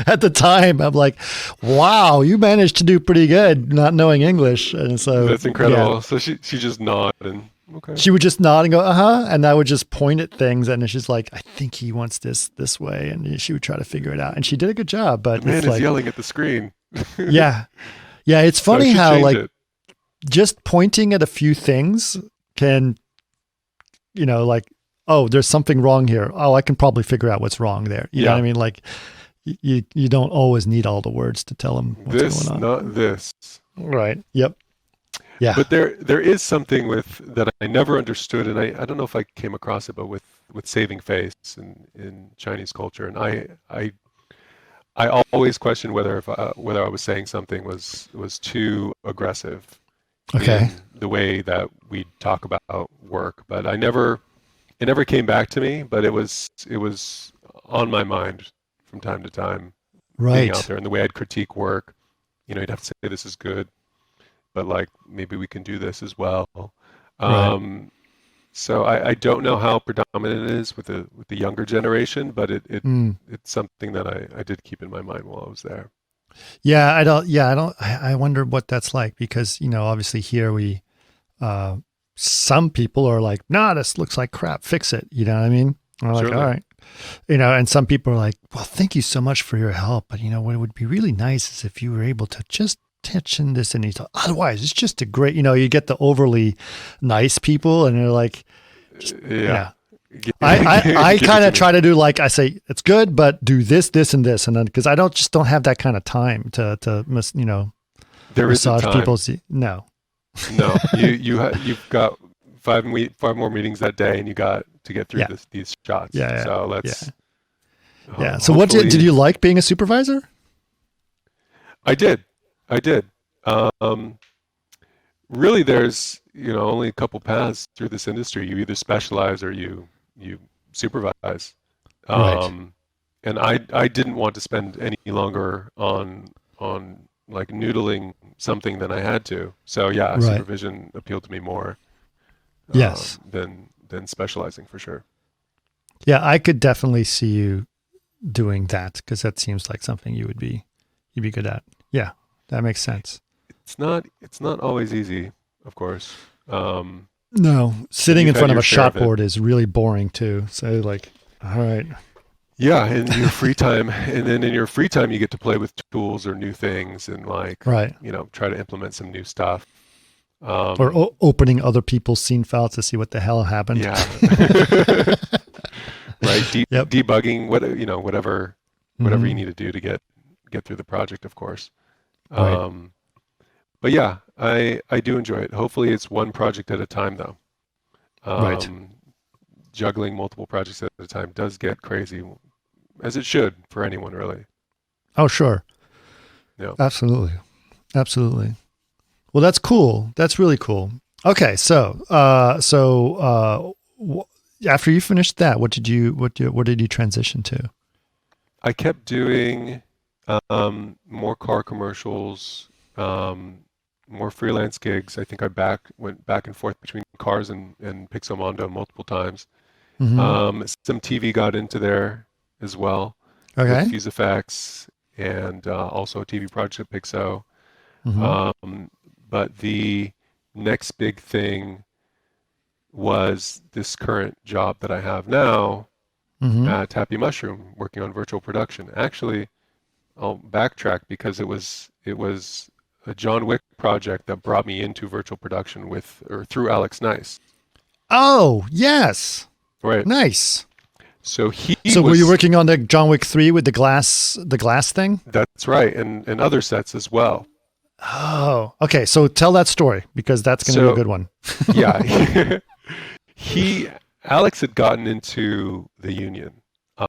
at the time. I'm like, wow, you managed to do pretty good not knowing English. And so that's incredible. Yeah. So she just nodded and okay. She would just nod and go, uh-huh. And I would just point at things. And she's like, I think he wants this way. And she would try to figure it out. And she did a good job. But The man it's is like, yelling at the screen. Yeah. Yeah. It's So I funny should how change like it. just pointing at a few things can, like, oh, there's something wrong here. Oh, I can probably figure out what's wrong there. You know what I mean? Like you don't always need all the words to tell them what's This, going on. not this. Right. Yep. Yeah. But there is something with that I never understood, and I don't know if I came across it, but with saving face in Chinese culture, and I always questioned whether I was saying something was too aggressive. Okay. In the way that we talk about work, but it never came back to me, but it was on my mind from time to time. Being out Right. there, and the way I'd critique work, you'd have to say this is good, but like maybe we can do this as well. Right. So I don't know how predominant it is with the younger generation, but it's something that I did keep in my mind while I was there. Yeah. I wonder what that's like because, obviously here some people are like, nah, this looks like crap. Fix it. You know what I mean? And I'm like, Certainly. all right. And some people are like, well, thank you so much for your help. But what would be really nice is if you were able to just touch in this and otherwise it's just a great, you get the overly nice people and they're like, yeah. I kind of try to do like I say, it's good, but do this, this, and this, and then because I don't have that kind of time to There is a massage time. people's. No, No, you've got five more meetings that day, and you got to get through these shots. Yeah, yeah, So let's. yeah. So what did you like being a supervisor? I did. Really, there's only a couple paths through this industry. You either specialize or you supervise. Right. And I didn't want to spend any longer on like noodling something than I had to. So yeah, Right. supervision appealed to me more. Yes. Than specializing for sure. Yeah, I could definitely see you doing that because that seems like something you'd be good at. Yeah, that makes sense. It's not always easy, of course. No, sitting in You've had front of your a share shot of it. board is really boring too. So like, all right. Yeah, in your free time, and then in your free time, you get to play with tools or new things, and like, Right. try to implement some new stuff. Or opening other people's scene files to see what the hell happened. Yeah. Right. Yep. Debugging, whatever Mhm. you need to do to get through the project, of course. Right. But yeah, I do enjoy it. Hopefully, it's one project at a time, though. Right. Juggling multiple projects at a time does get crazy. as it should for anyone, really. Oh, sure. Yeah. Absolutely. Absolutely. Well, that's cool. That's really cool. Okay. After you finished that, what did you transition to? I kept doing more car commercials, more freelance gigs. I think I went back and forth between cars and Pixomondo multiple times. Mm-hmm. Some TV got into there as well with Okay. Fuse Effects and also a TV project at Pixo. Mm-hmm. But the next big thing was this current job that I have now Mm-hmm. at Happy Mushroom, working on virtual production. Actually, I'll backtrack because it was a John Wick project that brought me into virtual production through Alex Nice. Oh, yes. Right. Nice. So were you working on the John Wick 3 with the glass thing? That's right, and other sets as well. Oh, okay. So tell that story because that's going to be a good one. Yeah. Alex had gotten into the union,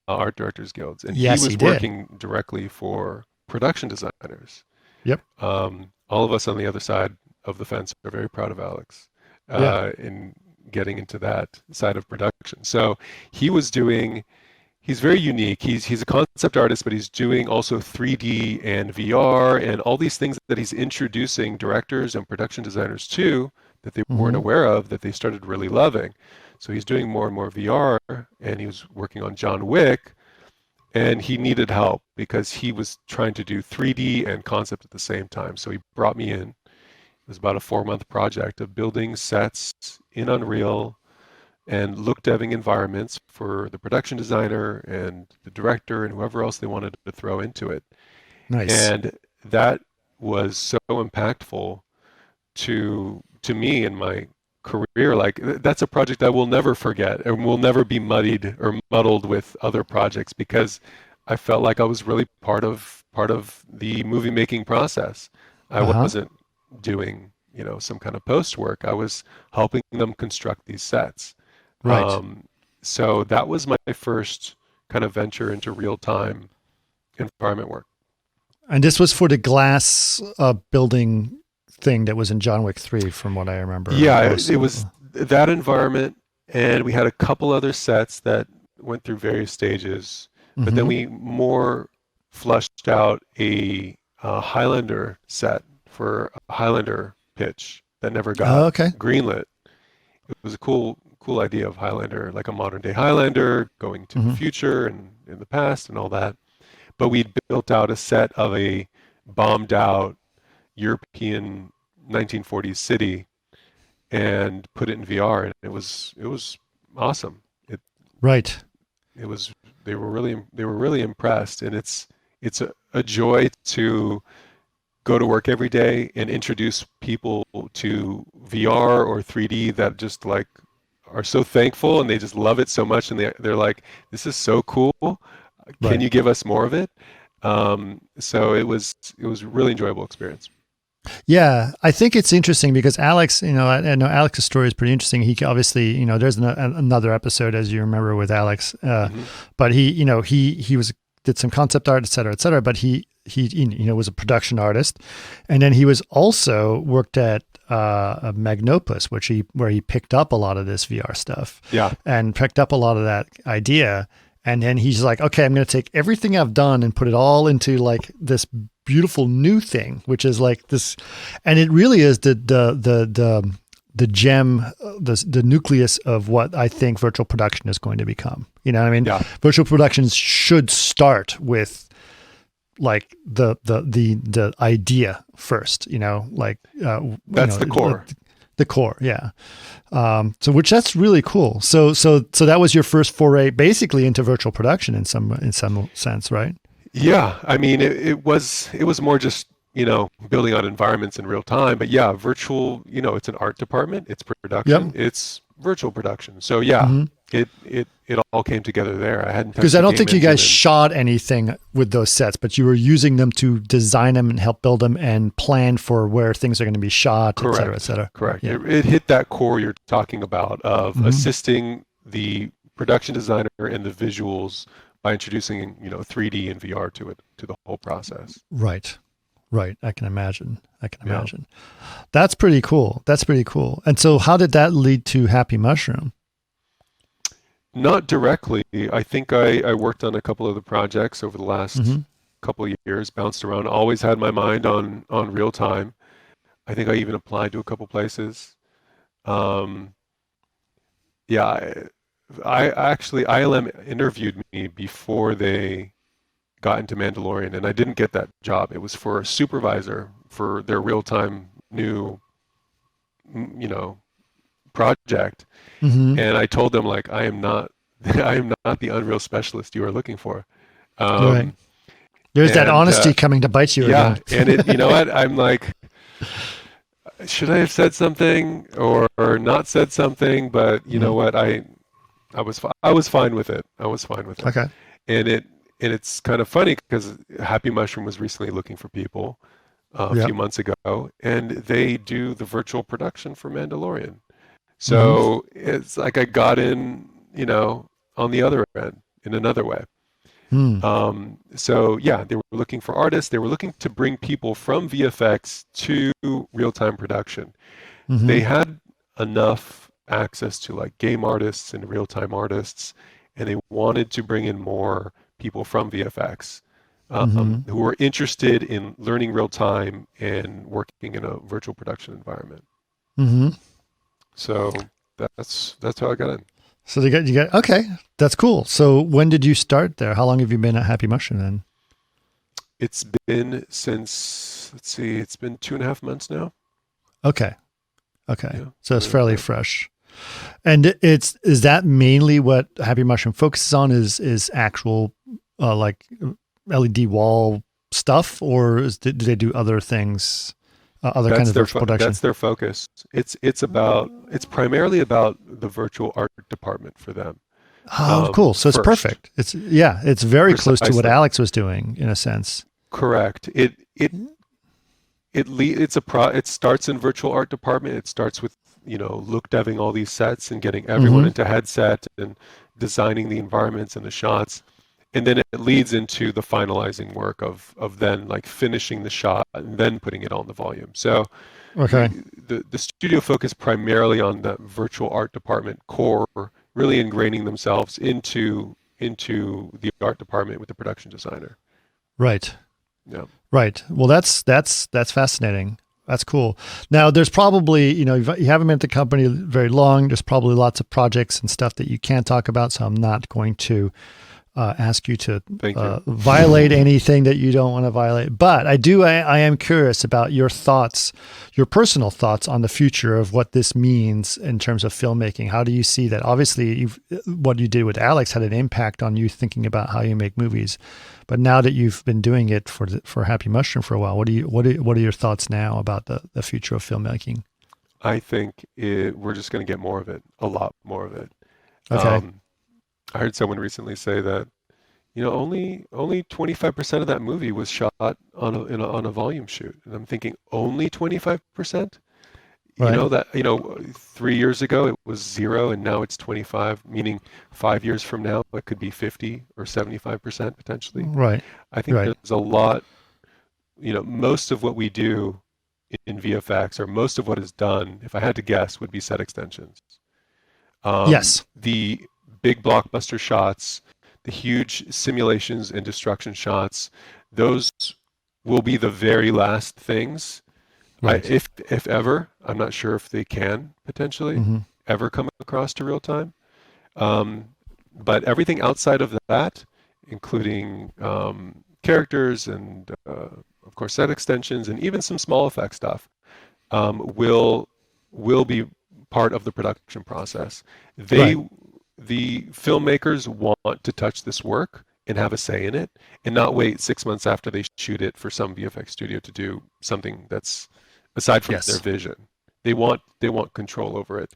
Art Directors Guilds, and Yes, he was he did. working directly for production designers. Yep. All of us on the other side of the fence are very proud of Alex Yeah. in getting into that side of production. So he's very unique. He's a concept artist, but he's doing also 3D and VR and all these things that he's introducing directors and production designers to that they weren't Mm-hmm. aware of that they started really loving. So he's doing more and more VR, and he was working on John Wick, and he needed help because he was trying to do 3D and concept at the same time. So he brought me in. It was about a 4-month project of building sets in Unreal and look deving environments for the production designer and the director and whoever else they wanted to throw into it. Nice. And that was so impactful to me in my career. Like that's a project I will never forget and will never be muddied or muddled with other projects because I felt like I was really part of the movie making process. I Uh-huh. wasn't doing, some kind of post work. I was helping them construct these sets. Right. So that was my first kind of venture into real-time environment work. And this was for the glass building thing that was in John Wick 3 from what I remember. Yeah, Also. it was that environment, and we had a couple other sets that went through various stages, but then Mhm. we more flushed out a Highlander set for a Highlander pitch that never Oh, got okay. greenlit. It was a cool idea of Highlander, like a modern day Highlander going to the Mhm. future and in the past and all that. But we built out a set of a bombed out European 1940s city and put it in VR, and it was awesome. It Right. it was they were really impressed, and it's a joy to go to work every day and introduce people to VR or 3D that just like are so thankful and they just love it so much and they're like, this is so cool. Can Right. you give us more of it? So it was a really enjoyable experience. Yeah, I think it's interesting because Alex, I know Alex's story is pretty interesting. He obviously, there's another episode, as you remember, with Alex, but he did some concept art, et cetera, but he was a production artist, and then he was also worked at Magnopus, where he picked up a lot of this VR stuff, Yeah. and picked up a lot of that idea. And then he's like, okay, I'm going to take everything I've done and put it all into like this beautiful new thing, which is like this, and it really is the gem, the nucleus of what I think virtual production is going to become. You know what I mean? Yeah. Virtual productions should start with like the idea first. That's the core. The core, yeah. So that's really cool. So that was your first foray, basically, into virtual production in some sense, right? Yeah, I mean, it was more just building out environments in real time. But yeah, virtual, it's an art department, it's production, Yep. it's virtual production. So yeah, it all came together there. I hadn't touched Because I the don't game think you guys engine shot anything with those sets, but you were using them to design them and help build them and plan for where things are going to be shot, et cetera, et cetera. Correct. Yeah. It hit that core you're talking about of assisting the production designer and the visuals by introducing 3D and VR to it, to the whole process. Right. Right. I can imagine. Yeah. That's pretty cool. And so how did that lead to Happy Mushroom? Not directly. I think I worked on a couple of the projects over the last couple of years, bounced around, always had my mind on real time. I think I even applied to a couple places. Yeah, I actually, ILM interviewed me before they got into Mandalorian, and I didn't get that job. It was for a supervisor for their real-time new, project. Mm-hmm. And I told them, like, I am not the Unreal specialist you are looking for. Right. There's that honesty coming to bite you yeah, again. and you know what? I'm like, should I have said something or not said something? But you know what? I was fine with it. Okay. And it's kind of funny because Happy Mushroom was recently looking for people a few months ago, and they do the virtual production for Mandalorian. So it's like I got in, on the other end in another way. So yeah, they were looking for artists. They were looking to bring people from VFX to real-time production. They had enough access to like game artists and real-time artists, and they wanted to bring in more people from VFX who were interested in learning real-time and working in a virtual production environment. So that's how I got in. So you got okay, that's cool. So when did you start there? How long have you been at Happy Mushroom then? It's been since, it's been 2.5 months now. Okay. Yeah, So it's fairly fresh. And is that mainly what Happy Mushroom focuses on is actual like LED wall stuff, or do they do other things? Other kinds of virtual production. That's their focus. It's primarily about the virtual art department for them. Oh, cool. So it's perfect. It's very close to what Alex was doing in a sense. Correct. It starts in virtual art department. It starts with, look deving all these sets and getting everyone into headset and designing the environments and the shots. And then it leads into the finalizing work of then like finishing the shot and then putting it on the volume. So the studio focused primarily on the virtual art department core, really ingraining themselves into the art department with the production designer. Right. Yeah. Right. Well, that's fascinating. That's cool. Now, there's probably, you haven't been at the company very long. There's probably lots of projects and stuff that you can't talk about. So I'm not going to ask you to violate anything that you don't want to violate. But I am curious about your thoughts, your personal thoughts on the future of what this means in terms of filmmaking. How do you see that? Obviously, what you did with Alex had an impact on you thinking about how you make movies. But now that you've been doing it for Happy Mushroom for a while, what are your thoughts now about the future of filmmaking? I think we're just going to get more of it, a lot more of it. Okay. I heard someone recently say that, only 25% of that movie was shot on a volume shoot, and I'm thinking only 25%. Right. 3 years ago it was 0, and now it's 25. Meaning 5 years from now it could be 50 or 75% potentially. Right. I think there's a lot. Most of what we do in VFX, or most of what is done, if I had to guess, would be set extensions. Yes. The big blockbuster shots, the huge simulations and destruction shots, those will be the very last things. Right. If ever, I'm not sure if they can potentially ever come across to real time. But everything outside of that, including characters and of course set extensions and even some small effect stuff, will be part of the production process. The filmmakers want to touch this work and have a say in it, and not wait 6 months after they shoot it for some VFX studio to do something that's aside from their vision. They want control over it,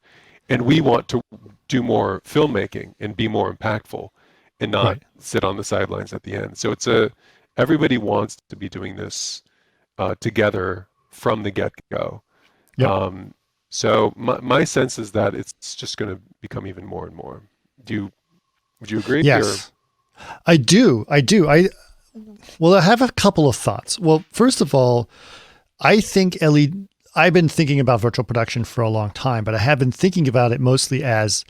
and we want to do more filmmaking and be more impactful, and not sit on the sidelines at the end. So everybody wants to be doing this together from the get-go. Yep. So my sense is that it's just going to become even more and more. Would you agree? Yes. I do. Well, I have a couple of thoughts. Well, first of all, I think I've been thinking about virtual production for a long time, but I have been thinking about it mostly as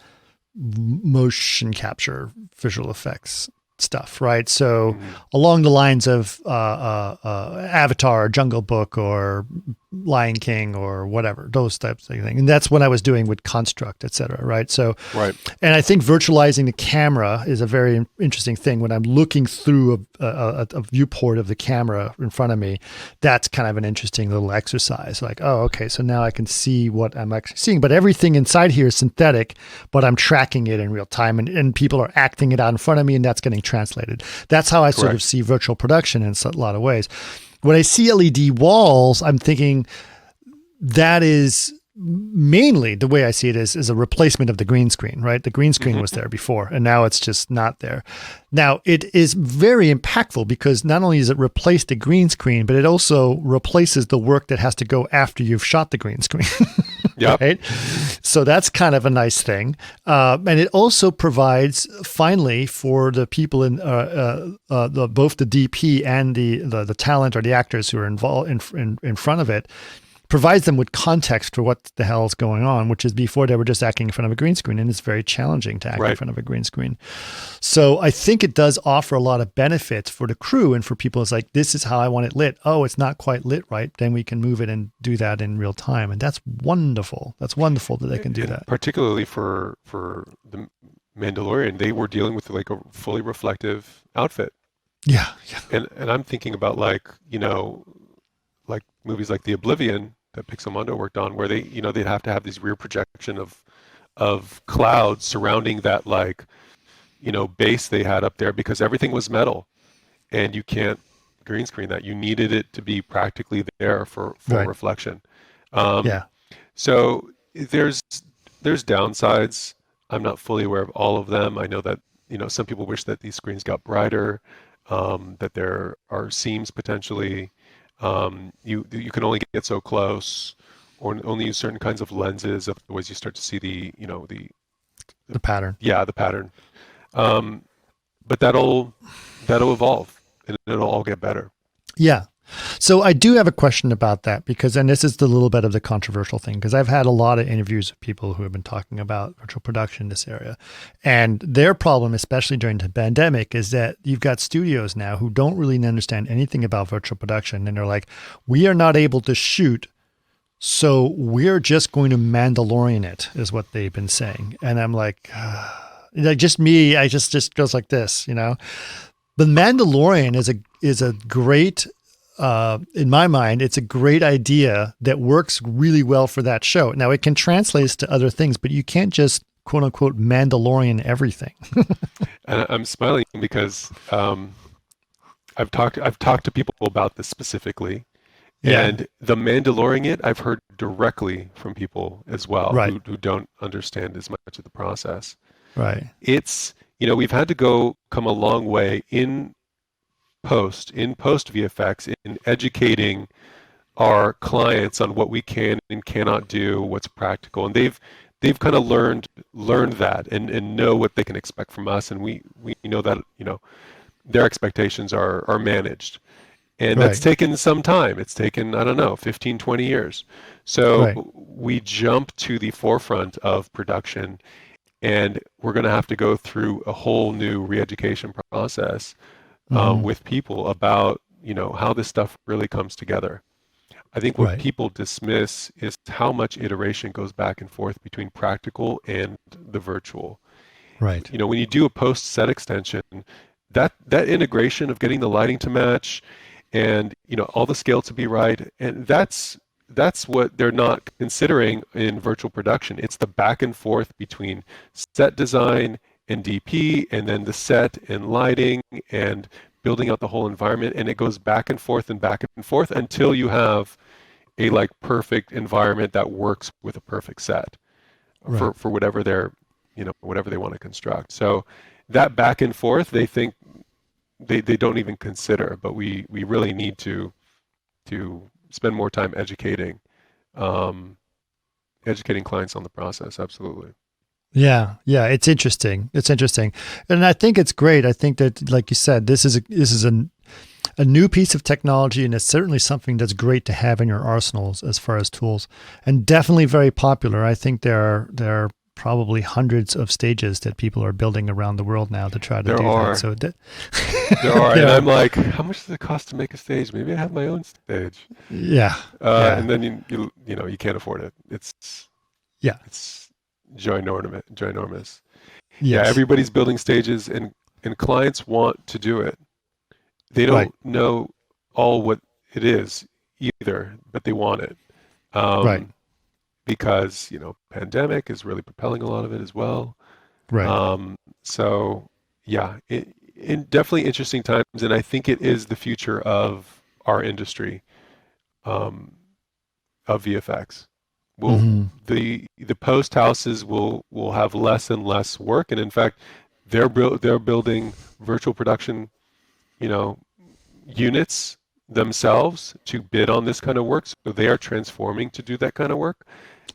motion capture, visual effects stuff, right? So along the lines of Avatar, or Jungle Book, or Lion King, or whatever, those types of things. And that's what I was doing with Construct, et cetera, right? So, Right. and I think virtualizing the camera is a very interesting thing. When I'm looking through a viewport of the camera in front of me, that's kind of an interesting little exercise. Like, oh, okay, so now I can see what I'm actually seeing. But everything inside here is synthetic, but I'm tracking it in real time, and people are acting it out in front of me, and that's getting translated. That's how I sort of see virtual production in a lot of ways. When I see LED walls, I'm thinking that is mainly the way I see it is a replacement of the green screen, right? The green screen was there before, and now it's just not there. Now, it is very impactful because not only does it replace the green screen, but it also replaces the work that has to go after you've shot the green screen. Yep. Right? So that's kind of a nice thing. And it also provides, finally, for the people in both the DP and the talent or the actors who are involved in front of it, provides them with context for what the hell is going on, which is before they were just acting in front of a green screen, and it's very challenging to act in front of a green screen. So I think it does offer a lot of benefits for the crew and for people. It's like, this is how I want it lit. Oh, it's not quite lit right. Then we can move it and do that in real time. And that's wonderful. That's wonderful that they can do that. Particularly for the Mandalorian, they were dealing with like a fully reflective outfit. Yeah. And I'm thinking about like movies like The Oblivion that Pixomondo worked on, where they'd have to have these rear projection of clouds surrounding that base they had up there, because everything was metal, and you can't green screen that. You needed it to be practically there for full reflection. So there's downsides. I'm not fully aware of all of them. I know that some people wish that these screens got brighter, that there are seams potentially. You can only get so close, or only use certain kinds of lenses. Otherwise, you start to see the pattern. Yeah, the pattern. But that'll evolve, and it'll all get better. Yeah. So I do have a question about that, because, and this is the little bit of the controversial thing, because I've had a lot of interviews with people who have been talking about virtual production in this area. And their problem, especially during the pandemic, is that you've got studios now who don't really understand anything about virtual production. And they're like, we are not able to shoot, so we're just going to Mandalorian it, is what they've been saying. And I'm like just me, I just goes like this, The Mandalorian is a great, in my mind, it's a great idea that works really well for that show. Now, it can translate to other things, but you can't just quote unquote Mandalorian everything. And I'm smiling because I've talked to people about this specifically, and the Mandalorian it I've heard directly from people as well who don't understand as much of the process. Right. It's we've had to come a long way in post VFX in educating our clients on what we can and cannot do, what's practical, and they've kind of learned that and know what they can expect from us, and we know that their expectations are managed, and that's taken some time. It's taken, I don't know, 15, 20 years. So we jump to the forefront of production, and we're going to have to go through a whole new re-education process with people about how this stuff really comes together. I think what people dismiss is how much iteration goes back and forth between practical and the virtual. Right. When you do a post set extension, that integration of getting the lighting to match and all the scale to be right, and that's what they're not considering in virtual production. It's the back and forth between set design and DP, and then the set and lighting and building out the whole environment, and it goes back and forth until you have a perfect environment that works with a perfect set for whatever they're whatever they want to construct. So that back and forth, they think they don't even consider, but we really need to spend more time educating clients on the process. Absolutely. Yeah, yeah, it's interesting. It's interesting, and I think it's great. I think that, like you said, this is a new piece of technology, and it's certainly something that's great to have in your arsenals as far as tools, and definitely very popular. I think there are probably hundreds of stages that people are building around the world now to try to do that. So there are, and I'm like, how much does it cost to make a stage? Maybe I have my own stage. Yeah, and then you can't afford it. It's ginormous. Yeah, yes. everybody's building stages, and clients want to do it. They don't know all what it is either, but they want it. Right. Because, pandemic is really propelling a lot of it as well. Right. So yeah, definitely interesting times, and I think it is the future of our industry, of VFX. The post houses will have less and less work, and in fact, they're building virtual production, units themselves to bid on this kind of work. So they are transforming to do that kind of work,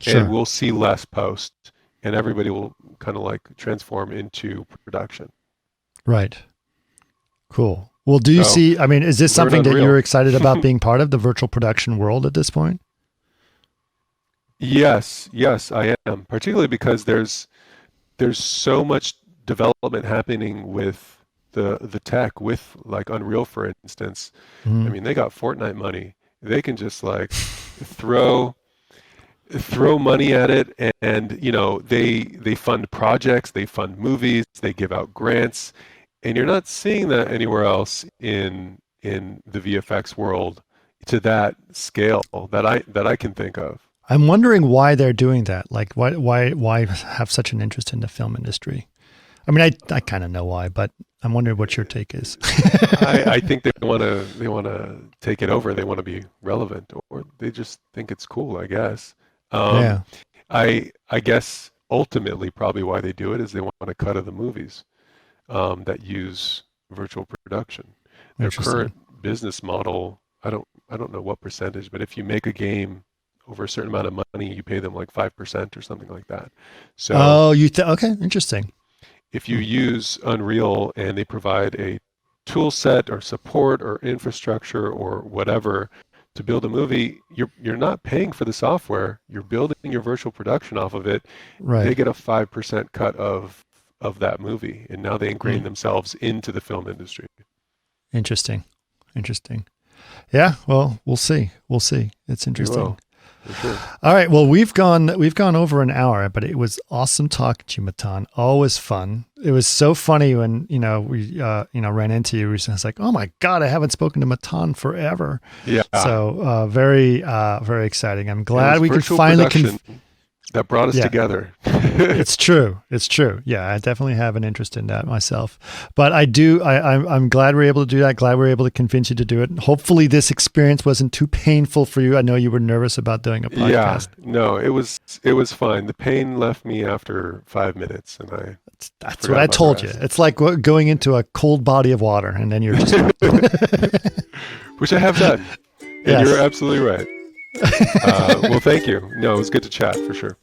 and we'll see less post, and everybody will kind of like transform into production. Right. Cool. Well, do you see? I mean, is this something that you're excited about being part of the virtual production world at this point? Yes, I am, particularly because there's so much development happening with the tech, with like Unreal, for instance. I mean, they got Fortnite money. They can just like throw money at it, and they fund projects, they fund movies, they give out grants, and you're not seeing that anywhere else in the VFX world to that scale that I can think of. I'm wondering why they're doing that. Like, why have such an interest in the film industry? I mean, I kind of know why, but I'm wondering what your take is. I think they want to take it over. They want to be relevant, or they just think it's cool, I guess. I guess ultimately probably why they do it is they want a cut of the movies that use virtual production. Their current business model, I don't know what percentage, but if you make a game over a certain amount of money, you pay them like 5% or something like that. So okay, interesting. If you use Unreal and they provide a tool set or support or infrastructure or whatever to build a movie, you're not paying for the software. You're building your virtual production off of it. Right. They get a 5% cut of that movie, and now they ingrain themselves into the film industry. Interesting. Yeah. Well, we'll see. It's interesting. Sure. All right. Well, we've gone over an hour, but it was awesome talking to you, Matan. Always fun. It was so funny when we ran into you recently. I was like, oh my God, I haven't spoken to Matan forever. Yeah. So very exciting. I'm glad we could finally that brought us together. It's true. Yeah, I definitely have an interest in that myself. But I'm glad we're able to do that. Glad we're able to convince you to do it. Hopefully this experience wasn't too painful for you. I know you were nervous about doing a podcast. Yeah, no, it was fine. The pain left me after 5 minutes, and that's what I told you. It's like going into a cold body of water, and then you're just which I have done. And You're absolutely right. Well, thank you. No, it was good to chat for sure.